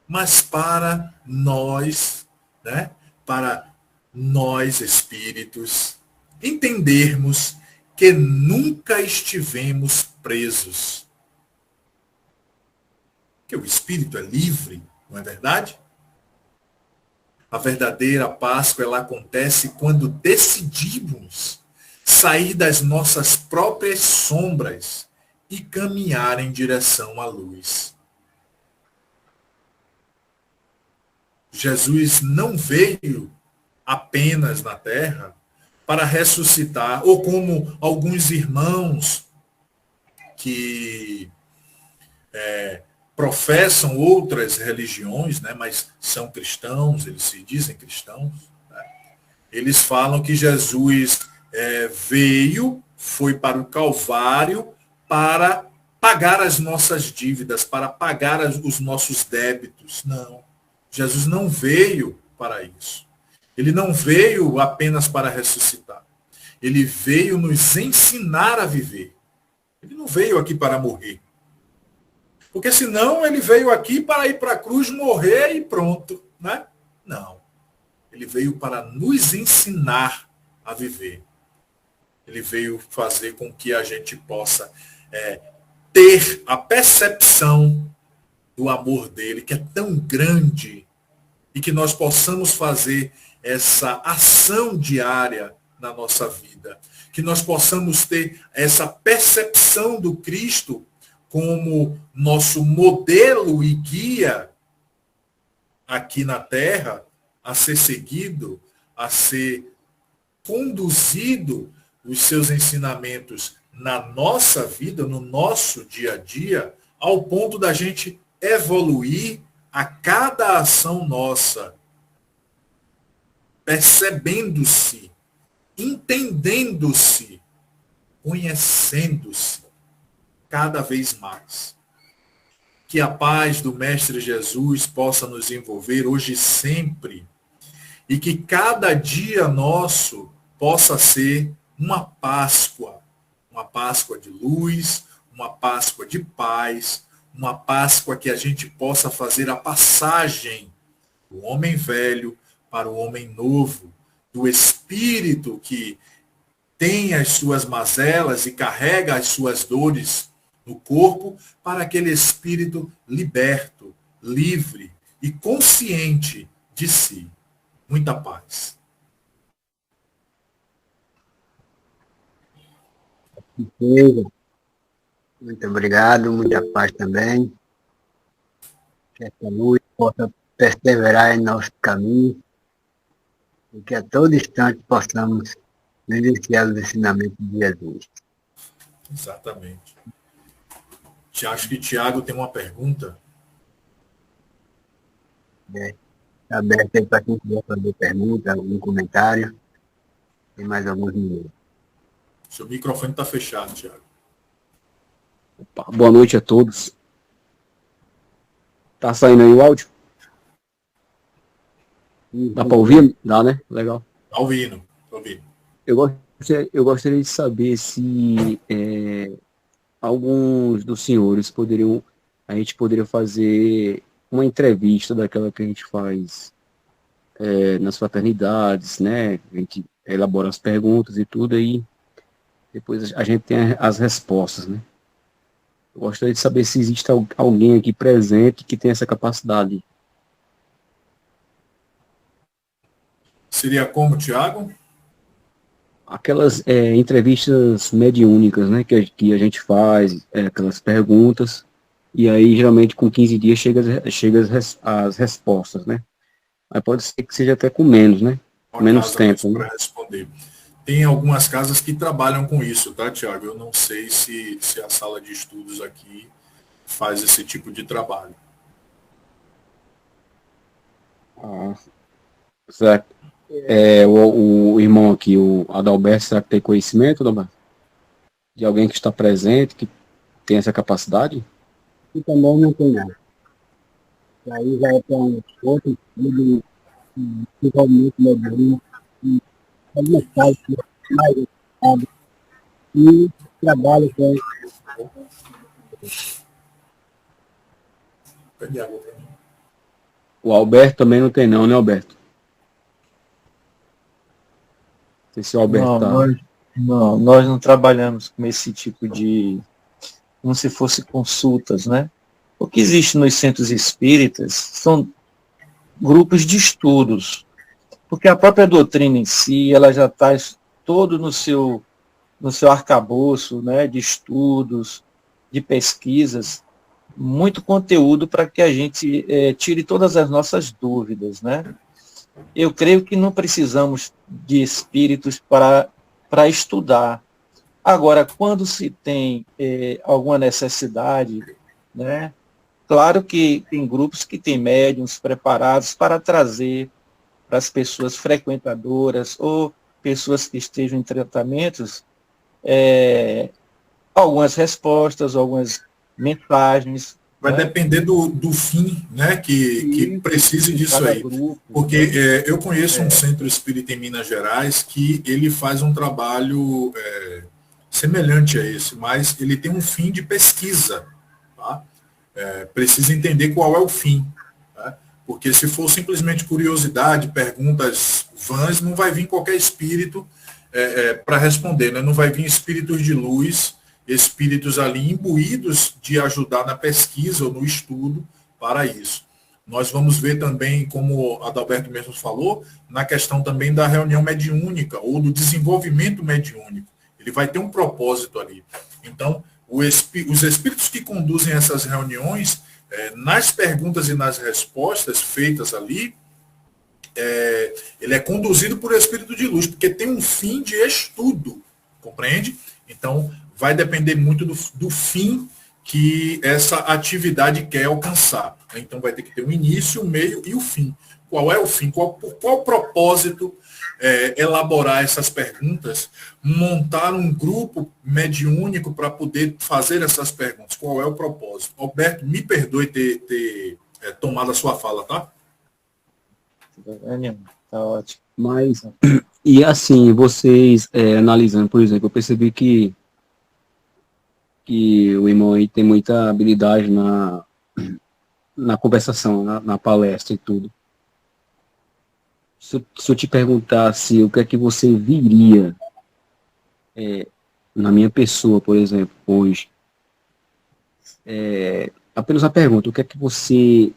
mas para nós, né? Para nós espíritos, entendermos que nunca estivemos presos. Que o espírito é livre, não é verdade? A verdadeira Páscoa, ela acontece quando decidimos sair das nossas próprias sombras e caminhar em direção à luz. Jesus não veio apenas na terra para ressuscitar, ou como alguns irmãos que professam outras religiões, né, mas são cristãos, eles se dizem cristãos, né, eles falam que Jesus veio, foi para o Calvário para pagar as nossas dívidas, para pagar os nossos débitos. Não, Jesus não veio para isso. Ele não veio apenas para ressuscitar. Ele veio nos ensinar a viver. Ele não veio aqui para morrer. Porque senão ele veio aqui para ir para a cruz, morrer e pronto, né? Não. Ele veio para nos ensinar a viver. Ele veio fazer com que a gente possa ter a percepção do amor dele, que é tão grande, e que nós possamos fazer essa ação diária na nossa vida. Que nós possamos ter essa percepção do Cristo como nosso modelo e guia aqui na Terra, a ser seguido, a ser conduzido, os seus ensinamentos na nossa vida, no nosso dia a dia, ao ponto da gente evoluir a cada ação nossa, percebendo-se, entendendo-se, conhecendo-se cada vez mais. Que a paz do Mestre Jesus possa nos envolver hoje e sempre, e que cada dia nosso possa ser uma Páscoa de luz, uma Páscoa de paz, uma Páscoa que a gente possa fazer a passagem do homem velho para o homem novo, do espírito que tem as suas mazelas e carrega as suas dores no corpo, para aquele espírito liberto, livre e consciente de si. Muita paz. Muito obrigado, muita paz também. Que essa luz possa perseverar em nosso caminho e que a todo instante possamos vivenciar os ensinamentos de Jesus. Exatamente. Acho que Tiago tem uma pergunta. Está aberto aí para quem quiser fazer pergunta, algum comentário. Tem mais alguns minutos. Seu microfone está fechado, Tiago. Boa noite a todos. Tá saindo aí o áudio? Dá para ouvir? Dá, né? Legal. Está ouvindo. Ouvindo. Eu gostaria de saber se alguns dos senhores a gente poderia fazer uma entrevista daquela que a gente faz nas fraternidades, né? A gente elabora as perguntas e tudo, aí depois a gente tem as respostas, né? Eu gostaria de saber se existe alguém aqui presente que tem essa capacidade. Seria como, Tiago? Aquelas entrevistas mediúnicas, né, que a gente faz, aquelas perguntas, e aí geralmente com 15 dias chega as respostas, né? Aí pode ser que seja até com menos, né? Menos tempo. Para responder. Tem algumas casas que trabalham com isso, tá, Tiago? Eu não sei se a sala de estudos aqui faz esse tipo de trabalho. Certo. O irmão aqui, o Adalberto, será que tem conhecimento, Adalberto? De alguém que está presente, que tem essa capacidade? E também não tem nada. Aí já é para um outro estudo, desenvolvimento moderno, algumas casas mais educadas, e trabalho com O Alberto também não tem não, né, Alberto? Não sei se o Alberto nós não trabalhamos com esse tipo de, como se fosse consultas, né? O que existe nos centros espíritas são grupos de estudos, porque a própria doutrina em si, ela já está todo no seu arcabouço, né, de estudos, de pesquisas, muito conteúdo para que a gente tire todas as nossas dúvidas, né? Eu creio que não precisamos de espíritos para estudar. Agora, quando se tem alguma necessidade né? Claro que tem grupos que têm médiums preparados para trazer para as pessoas frequentadoras ou pessoas que estejam em tratamentos algumas respostas, algumas mensagens. Vai Né? depender do fim, né, que precise disso aí. Grupo, porque né? eu conheço um centro espírita em Minas Gerais que ele faz um trabalho semelhante a esse, mas ele tem um fim de pesquisa. Tá? Precisa entender qual é o fim. Tá? Porque se for simplesmente curiosidade, perguntas vãs, não vai vir qualquer espírito para responder. Né? Não vai vir espíritos de luz, espíritos ali imbuídos de ajudar na pesquisa ou no estudo para isso. Nós vamos ver também, como a Adalberto mesmo falou, na questão também da reunião mediúnica ou do desenvolvimento mediúnico. Ele vai ter um propósito ali. Então, os espíritos que conduzem essas reuniões, nas perguntas e nas respostas feitas ali, ele é conduzido por espírito de luz, porque tem um fim de estudo, compreende? Então, vai depender muito do fim que essa atividade quer alcançar. Então, vai ter que ter um início, um meio e o fim. Qual é o fim? Por qual propósito elaborar essas perguntas, montar um grupo mediúnico para poder fazer essas perguntas? Qual é o propósito? Alberto, me perdoe ter tomado a sua fala, tá? Tá ótimo. Mas, e assim, vocês analisando, por exemplo, eu percebi que o irmão aí tem muita habilidade na conversação, na palestra e tudo. Se eu te perguntasse o que é que você viria na minha pessoa, por exemplo, hoje, apenas uma pergunta, o que é que você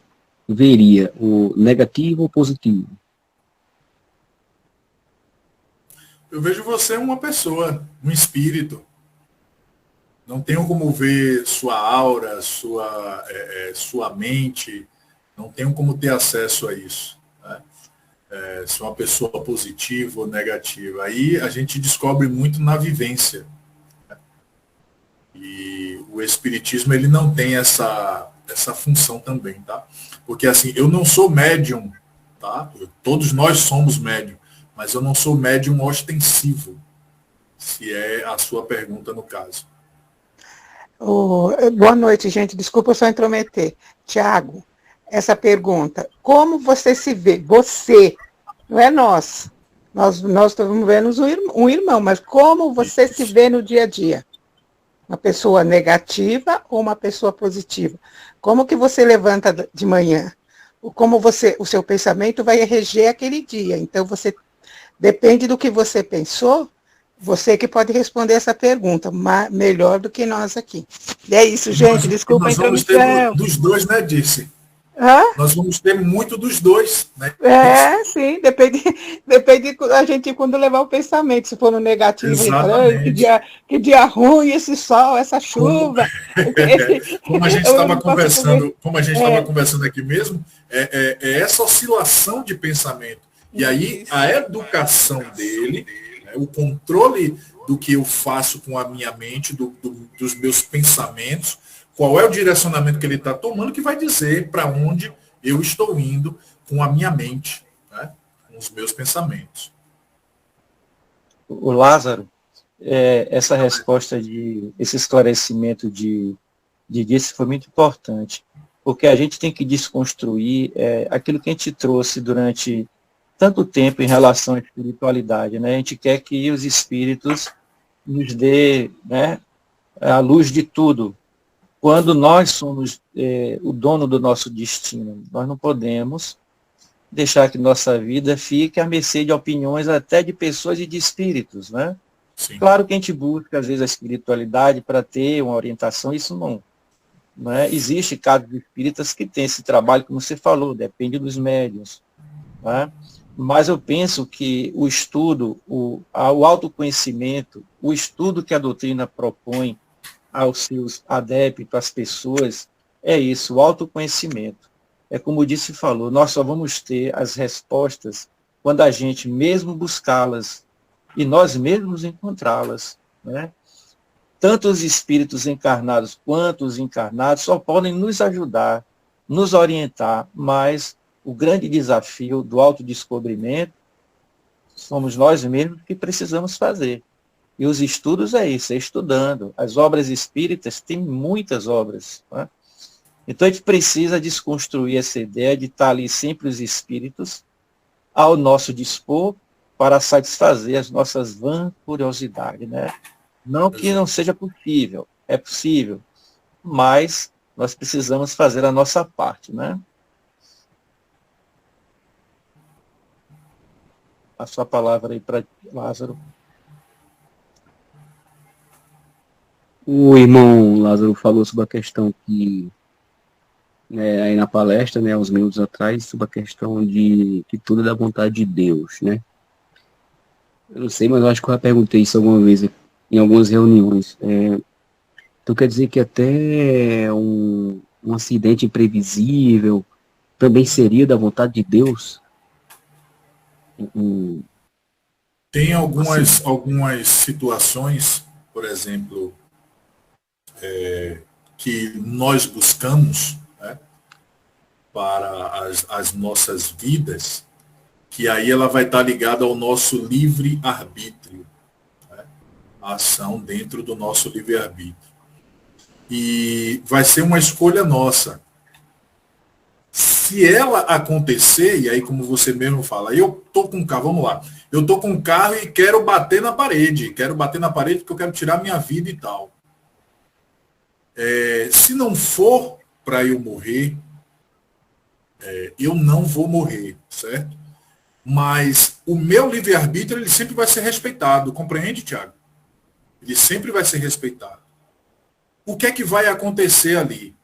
veria, o negativo ou positivo? Eu vejo você uma pessoa, um espírito. Não tenho como ver sua aura, sua mente, não tenho como ter acesso a isso. Né? Se é uma pessoa positiva ou negativa. Aí a gente descobre muito na vivência. Né? E o espiritismo ele não tem essa função também, tá? Porque assim, eu não sou médium, tá? Todos nós somos médium, mas eu não sou médium ostensivo, se é a sua pergunta no caso. Boa noite, gente. Desculpa eu só intrometer. Tiago, essa pergunta, como você se vê? Você, não é nós. Nós estamos vendo um irmão, mas como você se vê no dia a dia? Uma pessoa negativa ou uma pessoa positiva? Como que você levanta de manhã? Como o seu pensamento vai reger aquele dia. Então, depende do que você pensou, você que pode responder essa pergunta, melhor do que nós aqui. E é isso, gente, desculpa a introdução. Nós vamos ter dos dois, né, Dirce? Nós vamos ter muito dos dois, né? Sim, depende a gente quando levar o pensamento, se for no negativo, que dia ruim, esse sol, essa chuva. Como a gente estava conversando aqui mesmo, essa oscilação de pensamento. E aí a educação dele, o controle do que eu faço com a minha mente, dos meus pensamentos, qual é o direcionamento que ele está tomando, que vai dizer para onde eu estou indo com a minha mente, né? Com os meus pensamentos. O Lázaro, essa resposta esse esclarecimento de Dirce foi muito importante, porque a gente tem que desconstruir aquilo que a gente trouxe durante tanto tempo em relação à espiritualidade, né? A gente quer que os espíritos nos dê, né, a luz de tudo. Quando nós somos o dono do nosso destino, nós não podemos deixar que nossa vida fique à mercê de opiniões até de pessoas e de espíritos, né? Sim. Claro que a gente busca, às vezes, a espiritualidade para ter uma orientação, isso não é? Existe casos de espíritas que têm esse trabalho, como você falou, depende dos médiuns, né? Mas eu penso que o estudo, o autoconhecimento, o estudo que a doutrina propõe aos seus adeptos, às pessoas, é isso, o autoconhecimento. É como o Dirce falou, nós só vamos ter as respostas quando a gente mesmo buscá-las e nós mesmos encontrá-las, né? tanto os espíritos encarnados quanto os encarnados só podem nos ajudar, nos orientar, mas o grande desafio do autodescobrimento somos nós mesmos que precisamos fazer. E os estudos é isso, é estudando. As obras espíritas têm muitas obras. Né? Então a gente precisa desconstruir essa ideia de estar ali sempre os espíritos ao nosso dispor para satisfazer as nossas vãs curiosidades. Né? Não que não seja possível, é possível, mas nós precisamos fazer a nossa parte. Né? Passo a palavra aí para Lázaro. O irmão Lázaro falou sobre a questão que, né, aí na palestra, né, uns minutos atrás, sobre a questão de que tudo é da vontade de Deus, né? Eu não sei, mas eu acho que eu já perguntei isso alguma vez em algumas reuniões. Então quer dizer que até um acidente imprevisível também seria da vontade de Deus? Tem algumas situações, por exemplo, que nós buscamos, né, para as nossas vidas, que aí ela vai estar ligada ao nosso livre-arbítrio, né, a ação dentro do nosso livre-arbítrio. E vai ser uma escolha nossa. Se ela acontecer, e aí como você mesmo fala, eu tô com um carro, vamos lá, eu tô com um carro e quero bater na parede porque eu quero tirar minha vida e tal. Se não for para eu morrer, eu não vou morrer, certo? Mas o meu livre-arbítrio, ele sempre vai ser respeitado, compreende, Tiago? Ele sempre vai ser respeitado. O que é que vai acontecer ali?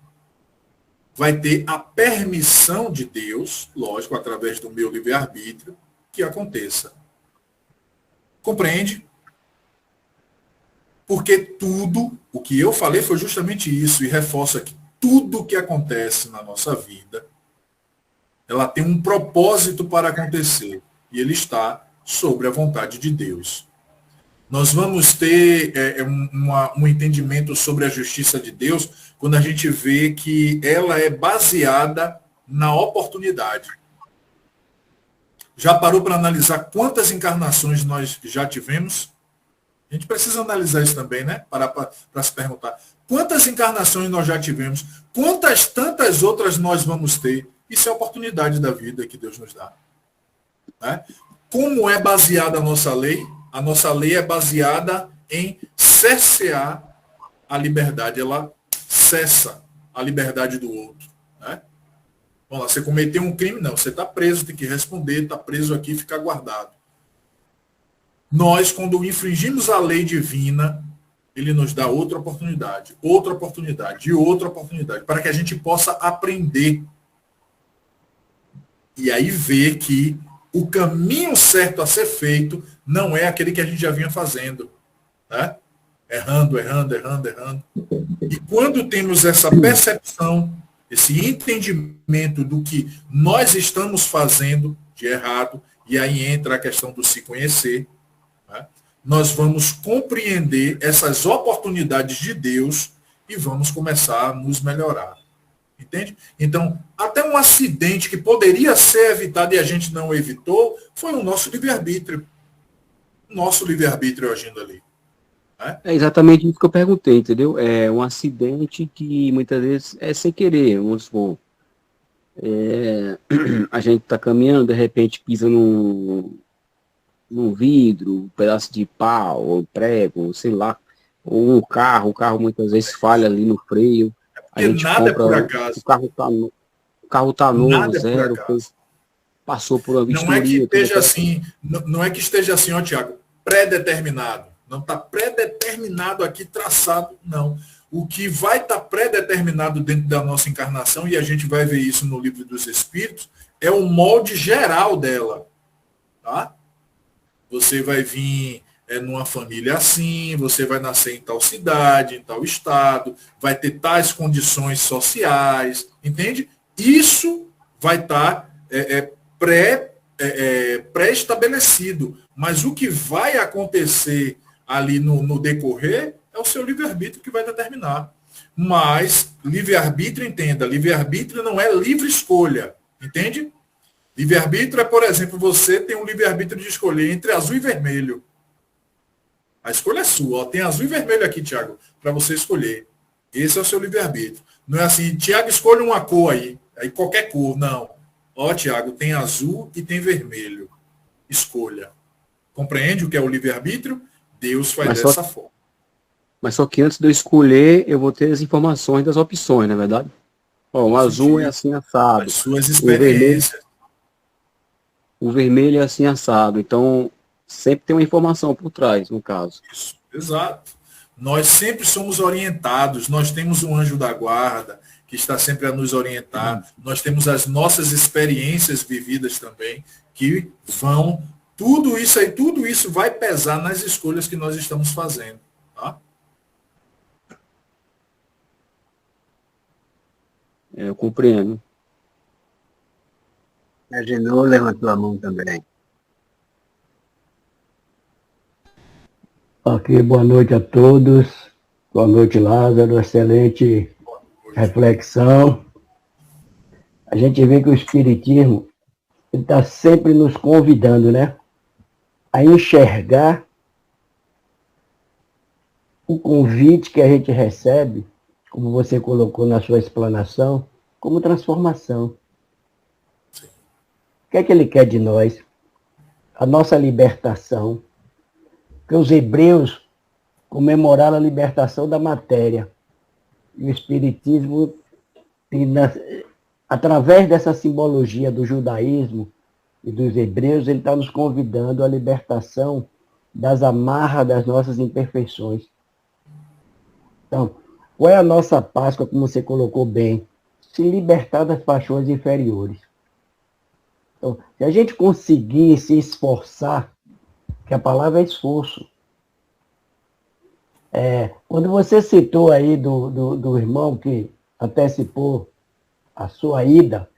Vai ter a permissão de Deus, lógico, através do meu livre-arbítrio, que aconteça. Compreende? Porque tudo, o que eu falei foi justamente isso, e reforço aqui, tudo que acontece na nossa vida, ela tem um propósito para acontecer, e ele está sobre a vontade de Deus. Nós vamos ter um entendimento sobre a justiça de Deus quando a gente vê que ela é baseada na oportunidade. Já parou para analisar quantas encarnações nós já tivemos? A gente precisa analisar isso também, né? Para se perguntar. Quantas encarnações nós já tivemos? Quantas tantas outras nós vamos ter? Isso é a oportunidade da vida que Deus nos dá. Né? Como é baseada a nossa lei? A nossa lei é baseada em cercear a liberdade. Ela cessa a liberdade do outro. Né? Vamos lá, você cometeu um crime? Não, você está preso, tem que responder, está preso aqui e ficar guardado. Nós, quando infringimos a lei divina, ele nos dá outra oportunidade e outra oportunidade, para que a gente possa aprender. E aí ver que o caminho certo a ser feito não é aquele que a gente já vinha fazendo. Né? Errando. E quando temos essa percepção, esse entendimento do que nós estamos fazendo de errado, e aí entra a questão do se conhecer, né? Nós vamos compreender essas oportunidades de Deus e vamos começar a nos melhorar. Entende? Então, até um acidente que poderia ser evitado e a gente não evitou, foi o nosso livre-arbítrio. Nosso livre-arbítrio agindo ali. Né? É exatamente isso que eu perguntei, entendeu? É um acidente que muitas vezes é sem querer, vamos supor. A gente está caminhando, de repente pisa num vidro, um pedaço de pau, ou prego, sei lá, ou o carro muitas vezes falha ali no freio. A gente nada compra, é por acaso. O carro tá novo, Nada zero, passou por uma vistoria. Não é que esteja assim, não é que esteja assim, ó, Tiago, pré-determinado. Não está pré-determinado aqui, traçado, não. O que vai estar pré-determinado dentro da nossa encarnação, e a gente vai ver isso no Livro dos Espíritos, é o molde geral dela. Tá? Você vai vir numa família assim, você vai nascer em tal cidade, em tal estado, vai ter tais condições sociais, entende? Isso vai estar pré-estabelecido. Mas o que vai acontecer ali no decorrer, é o seu livre-arbítrio que vai determinar. Mas livre-arbítrio, entenda, livre-arbítrio não é livre escolha, entende? Livre-arbítrio é, por exemplo, você tem um livre-arbítrio de escolher entre azul e vermelho. A escolha é sua. Ó. Tem azul e vermelho aqui, Tiago, para você escolher. Esse é o seu livre-arbítrio. Não é assim, Tiago, escolha uma cor aí. Aí qualquer cor, não. Ó, Tiago, tem azul e tem vermelho. Escolha. Compreende o que é o livre-arbítrio? Deus faz dessa forma. Mas só que antes de eu escolher, eu vou ter as informações das opções, não é verdade? Ó, o azul é assim assado. As suas experiências. O vermelho é assim assado. Então, sempre tem uma informação por trás, no caso. Isso, exato. Nós sempre somos orientados, nós temos um anjo da guarda que está sempre a nos orientar, nós temos as nossas experiências vividas também, que vão, tudo isso vai pesar nas escolhas que nós estamos fazendo. Tá? Eu compreendo. A Genô levantou a mão também. Ok, boa noite a todos. Boa noite, Lázaro. Excelente reflexão. A gente vê que o Espiritismo está sempre nos convidando, né? A enxergar o convite que a gente recebe, como você colocou na sua explanação, como transformação. O que é que ele quer de nós? A nossa libertação. Que os hebreus comemoraram a libertação da matéria. E o Espiritismo, através dessa simbologia do judaísmo e dos hebreus, ele está nos convidando à libertação das amarras das nossas imperfeições. Então, qual é a nossa Páscoa, como você colocou bem? Se libertar das paixões inferiores. Então, se a gente conseguir se esforçar, que a palavra é esforço. Quando você citou aí do irmão que antecipou a sua ida,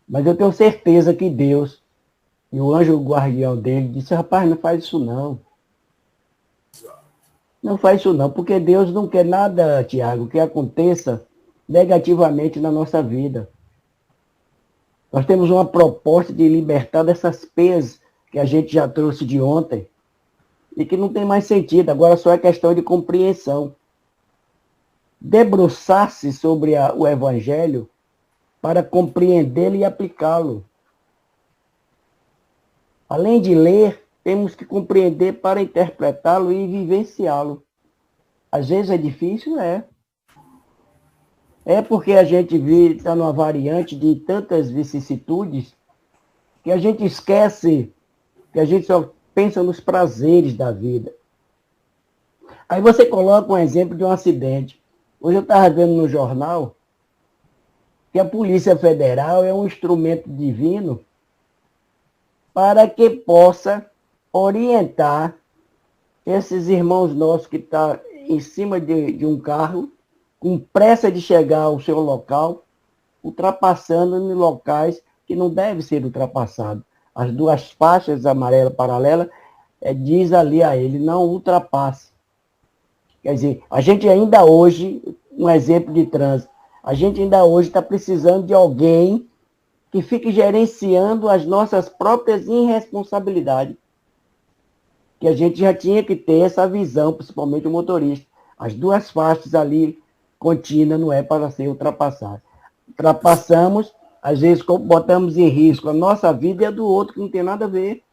mas eu tenho certeza que Deus e o anjo guardião dele disse, rapaz, não faz isso não. Não faz isso não, porque Deus não quer nada, Tiago, que aconteça negativamente na nossa vida. Nós temos uma proposta de libertar dessas peias que a gente já trouxe de ontem, e que não tem mais sentido, agora só é questão de compreensão. Debruçar-se sobre o Evangelho para compreendê-lo e aplicá-lo. Além de ler, temos que compreender para interpretá-lo e vivenciá-lo. Às vezes é difícil, é. É porque a gente está numa variante de tantas vicissitudes que a gente esquece que a gente só pensa nos prazeres da vida. Aí você coloca um exemplo de um acidente. Hoje eu estava vendo no jornal que a Polícia Federal é um instrumento divino para que possa orientar esses irmãos nossos que estão em cima de um carro, com pressa de chegar ao seu local, ultrapassando em locais que não devem ser ultrapassados. As duas faixas amarela paralela diz ali a ele, não ultrapasse. Quer dizer, a gente ainda hoje, um exemplo de trânsito, a gente ainda hoje está precisando de alguém que fique gerenciando as nossas próprias irresponsabilidades. Que a gente já tinha que ter essa visão, principalmente o motorista. As duas faixas ali, contínua, não é para ser ultrapassada. Ultrapassamos, às vezes botamos em risco a nossa vida e a do outro, que não tem nada a ver.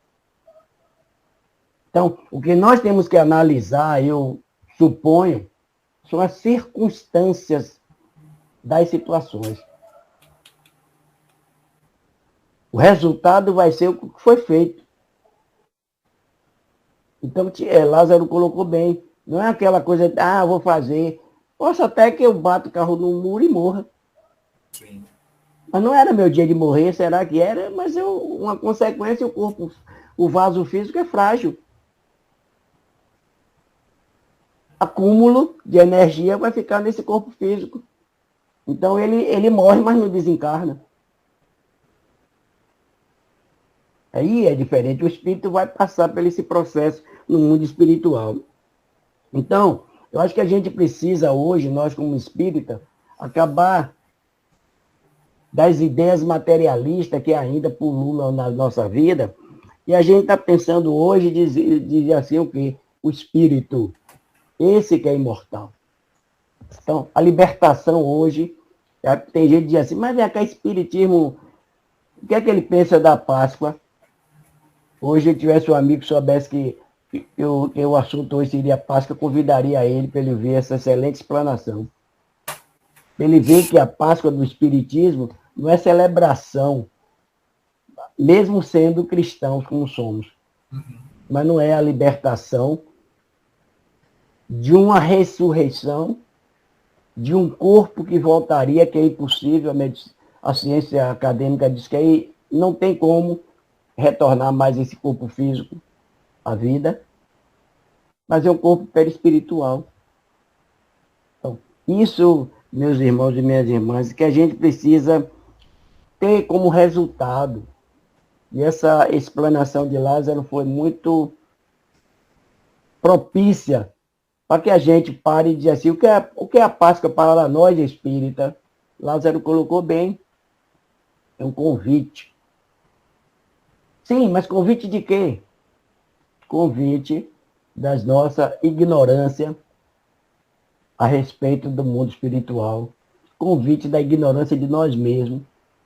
Então, o que nós temos que analisar, eu suponho, são as circunstâncias das situações. O resultado vai ser o que foi feito. Então, Lázaro colocou bem. Não é aquela coisa, vou fazer. Posso até que eu bato o carro no muro e morra. Sim. Mas não era meu dia de morrer, será que era? Mas uma consequência, o corpo, o vaso físico é frágil. Acúmulo de energia vai ficar nesse corpo físico. Então ele morre, mas não desencarna. Aí é diferente, o espírito vai passar por esse processo no mundo espiritual. Então, eu acho que a gente precisa hoje, nós como espírita, acabar das ideias materialistas que ainda pululam na nossa vida, e a gente está pensando hoje, dizer assim o quê? O espírito, esse que é imortal. Então, a libertação hoje, tem gente que diz assim, mas vem cá, espiritismo, o que é que ele pensa da Páscoa? Hoje, se tivesse um amigo que soubesse que o assunto hoje seria Páscoa, eu convidaria ele para ele ver essa excelente explanação. Ele vê que a Páscoa do Espiritismo não é celebração, mesmo sendo cristãos como somos, mas não é a libertação de uma ressurreição, de um corpo que voltaria, que é impossível, a ciência acadêmica diz que aí não tem como retornar mais esse corpo físico à vida, mas é um corpo perispiritual. Então, isso, meus irmãos e minhas irmãs, que a gente precisa ter como resultado. E essa explanação de Lázaro foi muito propícia para que a gente pare e dizer assim, o que é a Páscoa para nós espírita? Lázaro colocou bem. É um convite. Sim, mas convite de quê? Convite das nossa ignorância a respeito do mundo espiritual, convite da ignorância de nós mesmos,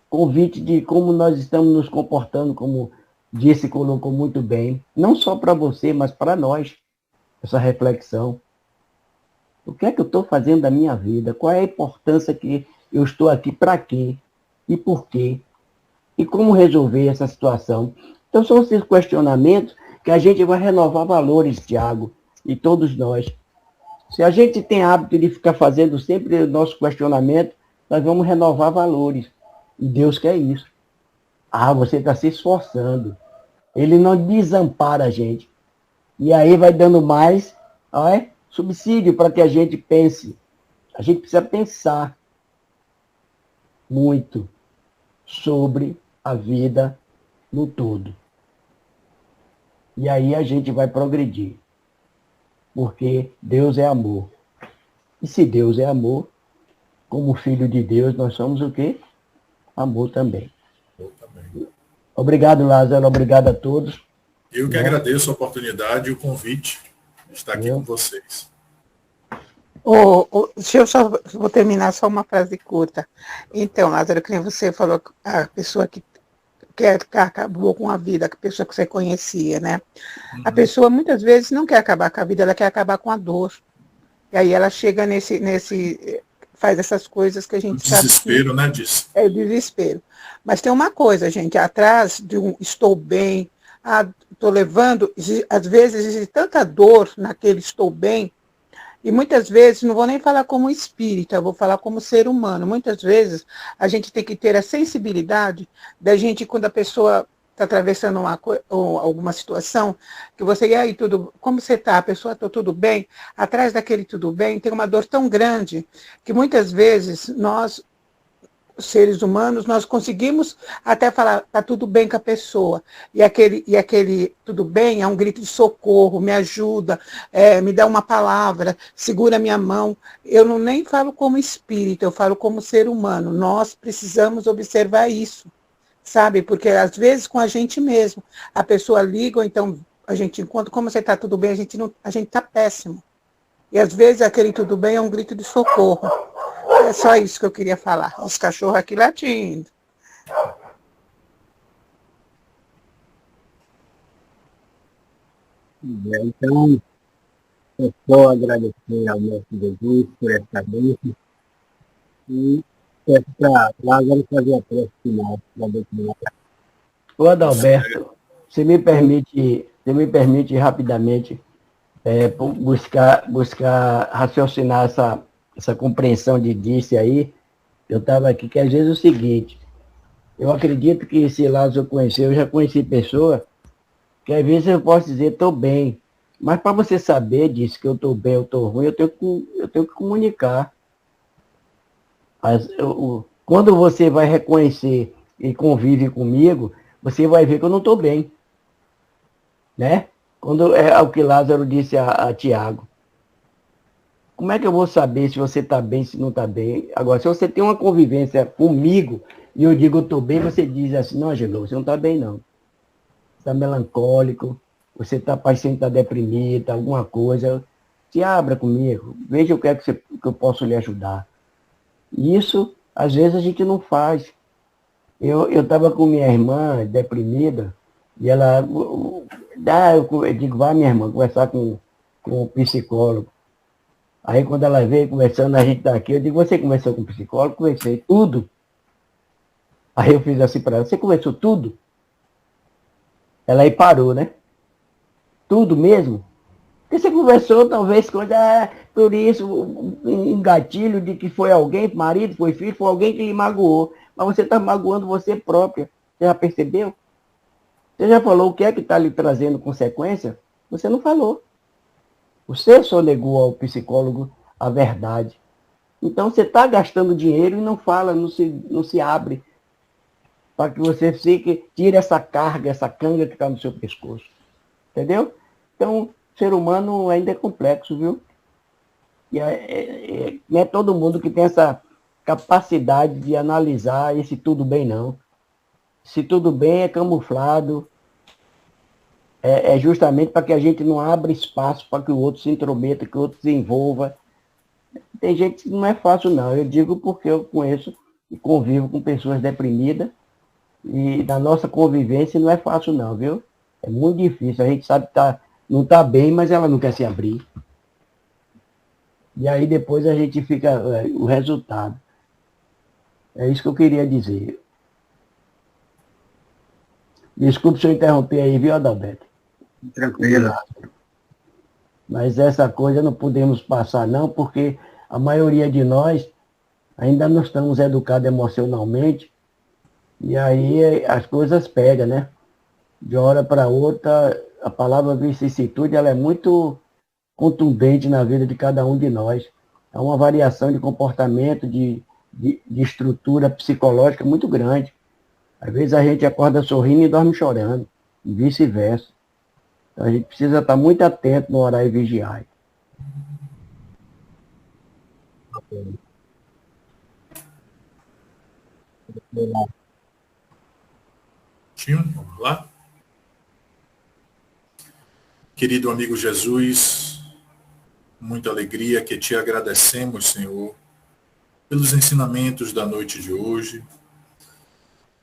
convite de como nós estamos nos comportando, como disse, colocou muito bem, não só para você, mas para nós, essa reflexão. O que é que eu estou fazendo da minha vida? Qual é a importância que eu estou aqui, para quê? E por quê? E como resolver essa situação? Então, são esses questionamentos que a gente vai renovar valores, Tiago, e todos nós. Se a gente tem hábito de ficar fazendo sempre o nosso questionamento, nós vamos renovar valores. E Deus quer isso. Ah, você está se esforçando. Ele não desampara a gente. E aí vai dando mais subsídio para que a gente pense. A gente precisa pensar muito sobre a vida no todo. E aí a gente vai progredir. Porque Deus é amor. E se Deus é amor, como filho de Deus, nós somos o quê? Amor também. Obrigado, Lázaro. Obrigado a todos. Eu que agradeço a oportunidade e o convite de estar aqui com vocês. Deixa eu só, vou terminar só uma frase curta. Então, Lázaro, que nem você falou, a pessoa que acabou com a vida, a pessoa que você conhecia, né? A pessoa muitas vezes não quer acabar com a vida, ela quer acabar com a dor. E aí ela chega faz essas coisas que a gente sabe. Desespero, né, disso? É o desespero. Mas tem uma coisa, gente, atrás de um estou bem, estou levando, às vezes existe tanta dor naquele estou bem, e muitas vezes, não vou nem falar como espírita, vou falar como ser humano. Muitas vezes a gente tem que ter a sensibilidade da gente, quando a pessoa está atravessando alguma situação, que você, e aí, como você está? A pessoa está tudo bem? Atrás daquele tudo bem tem uma dor tão grande que muitas vezes nós, seres humanos, nós conseguimos até falar, tá tudo bem com a pessoa. E aquele tudo bem é um grito de socorro, me ajuda, me dá uma palavra, segura minha mão. Eu não nem falo como espírito, eu falo como ser humano. Nós precisamos observar isso, sabe? Porque às vezes com a gente mesmo, a pessoa liga, ou então a gente encontra, como você está tudo bem, a gente está péssimo. E às vezes aquele tudo bem é um grito de socorro. É só isso que eu queria falar. Os cachorros aqui latindo. Então, eu só agradecer ao nosso Jesus por essa bênção e peço para Lázaro fazer a prece final. Ô Adalberto, você me permite rapidamente buscar raciocinar essa compreensão de disse aí. Eu estava aqui, que às vezes é o seguinte, eu acredito que esse Lázaro conheceu, eu já conheci pessoa que às vezes eu posso dizer, estou bem, mas para você saber disso, que eu estou bem, eu estou ruim, eu tenho que comunicar. Quando você vai reconhecer e convive comigo, você vai ver que eu não estou bem. Né? Quando é o que Lázaro disse a Tiago. como é que eu vou saber se você está bem, se não está bem? Agora, se você tem uma convivência comigo e eu digo eu estou bem, você diz assim, não, Angelo, você não está bem, não. Você está melancólico, você está parecendo que está deprimido, alguma coisa. Se abra comigo, veja o que é que eu posso lhe ajudar. Isso, às vezes, a gente não faz. Eu estava com minha irmã deprimida, e ela, eu digo, vai minha irmã, conversar com o psicólogo. Aí quando ela veio conversando, a gente está aqui, eu digo, você conversou com o psicólogo? Conversei tudo. Aí eu fiz assim para ela, você conversou tudo? Ela aí parou, né? Tudo mesmo? Porque você conversou, talvez, coisa, por isso, um gatilho de que foi alguém, marido, foi filho, foi alguém que lhe magoou. Mas você está magoando você própria. Você já percebeu? Você já falou o que é que está lhe trazendo consequência? Você não falou. Você só negou ao psicólogo a verdade. Então você está gastando dinheiro e não fala, não se abre. Para que você tire essa carga, essa canga que está no seu pescoço. Entendeu? Então, o ser humano ainda é complexo, viu? E não é todo mundo que tem essa capacidade de analisar esse tudo bem, não. Se tudo bem é camuflado, é justamente para que a gente não abra espaço para que o outro se intrometa, que o outro se envolva. Tem gente que não é fácil, não. Eu digo porque eu conheço e convivo com pessoas deprimidas e na nossa convivência não é fácil, não, viu? É muito difícil. A gente sabe que não está bem, mas ela não quer se abrir. E aí depois a gente fica o resultado. É isso que eu queria dizer. Desculpe se eu interromper aí, viu, Adalberto? Tranquilo. Mas essa coisa não podemos passar, não, porque a maioria de nós ainda não estamos educados emocionalmente, e aí as coisas pegam, né? De uma hora para outra, a palavra vicissitude, ela é muito contundente na vida de cada um de nós. É uma variação de comportamento, de estrutura psicológica muito grande. Às vezes a gente acorda sorrindo e dorme chorando, e vice-versa. Então a gente precisa estar muito atento no orar e vigiar. Vamos lá? Querido amigo Jesus, muita alegria que te agradecemos, Senhor, pelos ensinamentos da noite de hoje,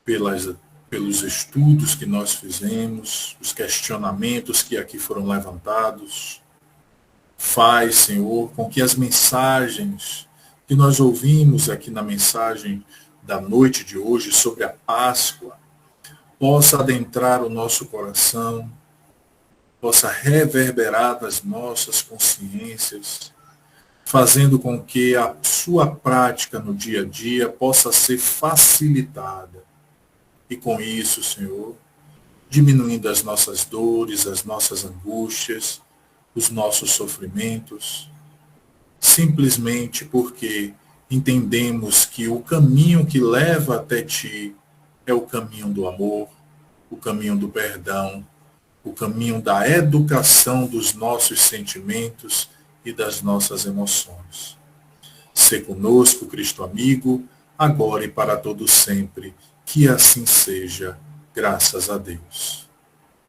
pelos estudos que nós fizemos, os questionamentos que aqui foram levantados. Faz, Senhor, com que as mensagens que nós ouvimos aqui na mensagem da noite de hoje sobre a Páscoa possa adentrar o nosso coração, possa reverberar nas nossas consciências, fazendo com que a sua prática no dia a dia possa ser facilitada. E com isso, Senhor, diminuindo as nossas dores, as nossas angústias, os nossos sofrimentos, simplesmente porque entendemos que o caminho que leva até Ti é o caminho do amor, o caminho do perdão, o caminho da educação dos nossos sentimentos e das nossas emoções. Sê conosco, Cristo amigo, agora e para todo sempre. Que assim seja, graças a Deus.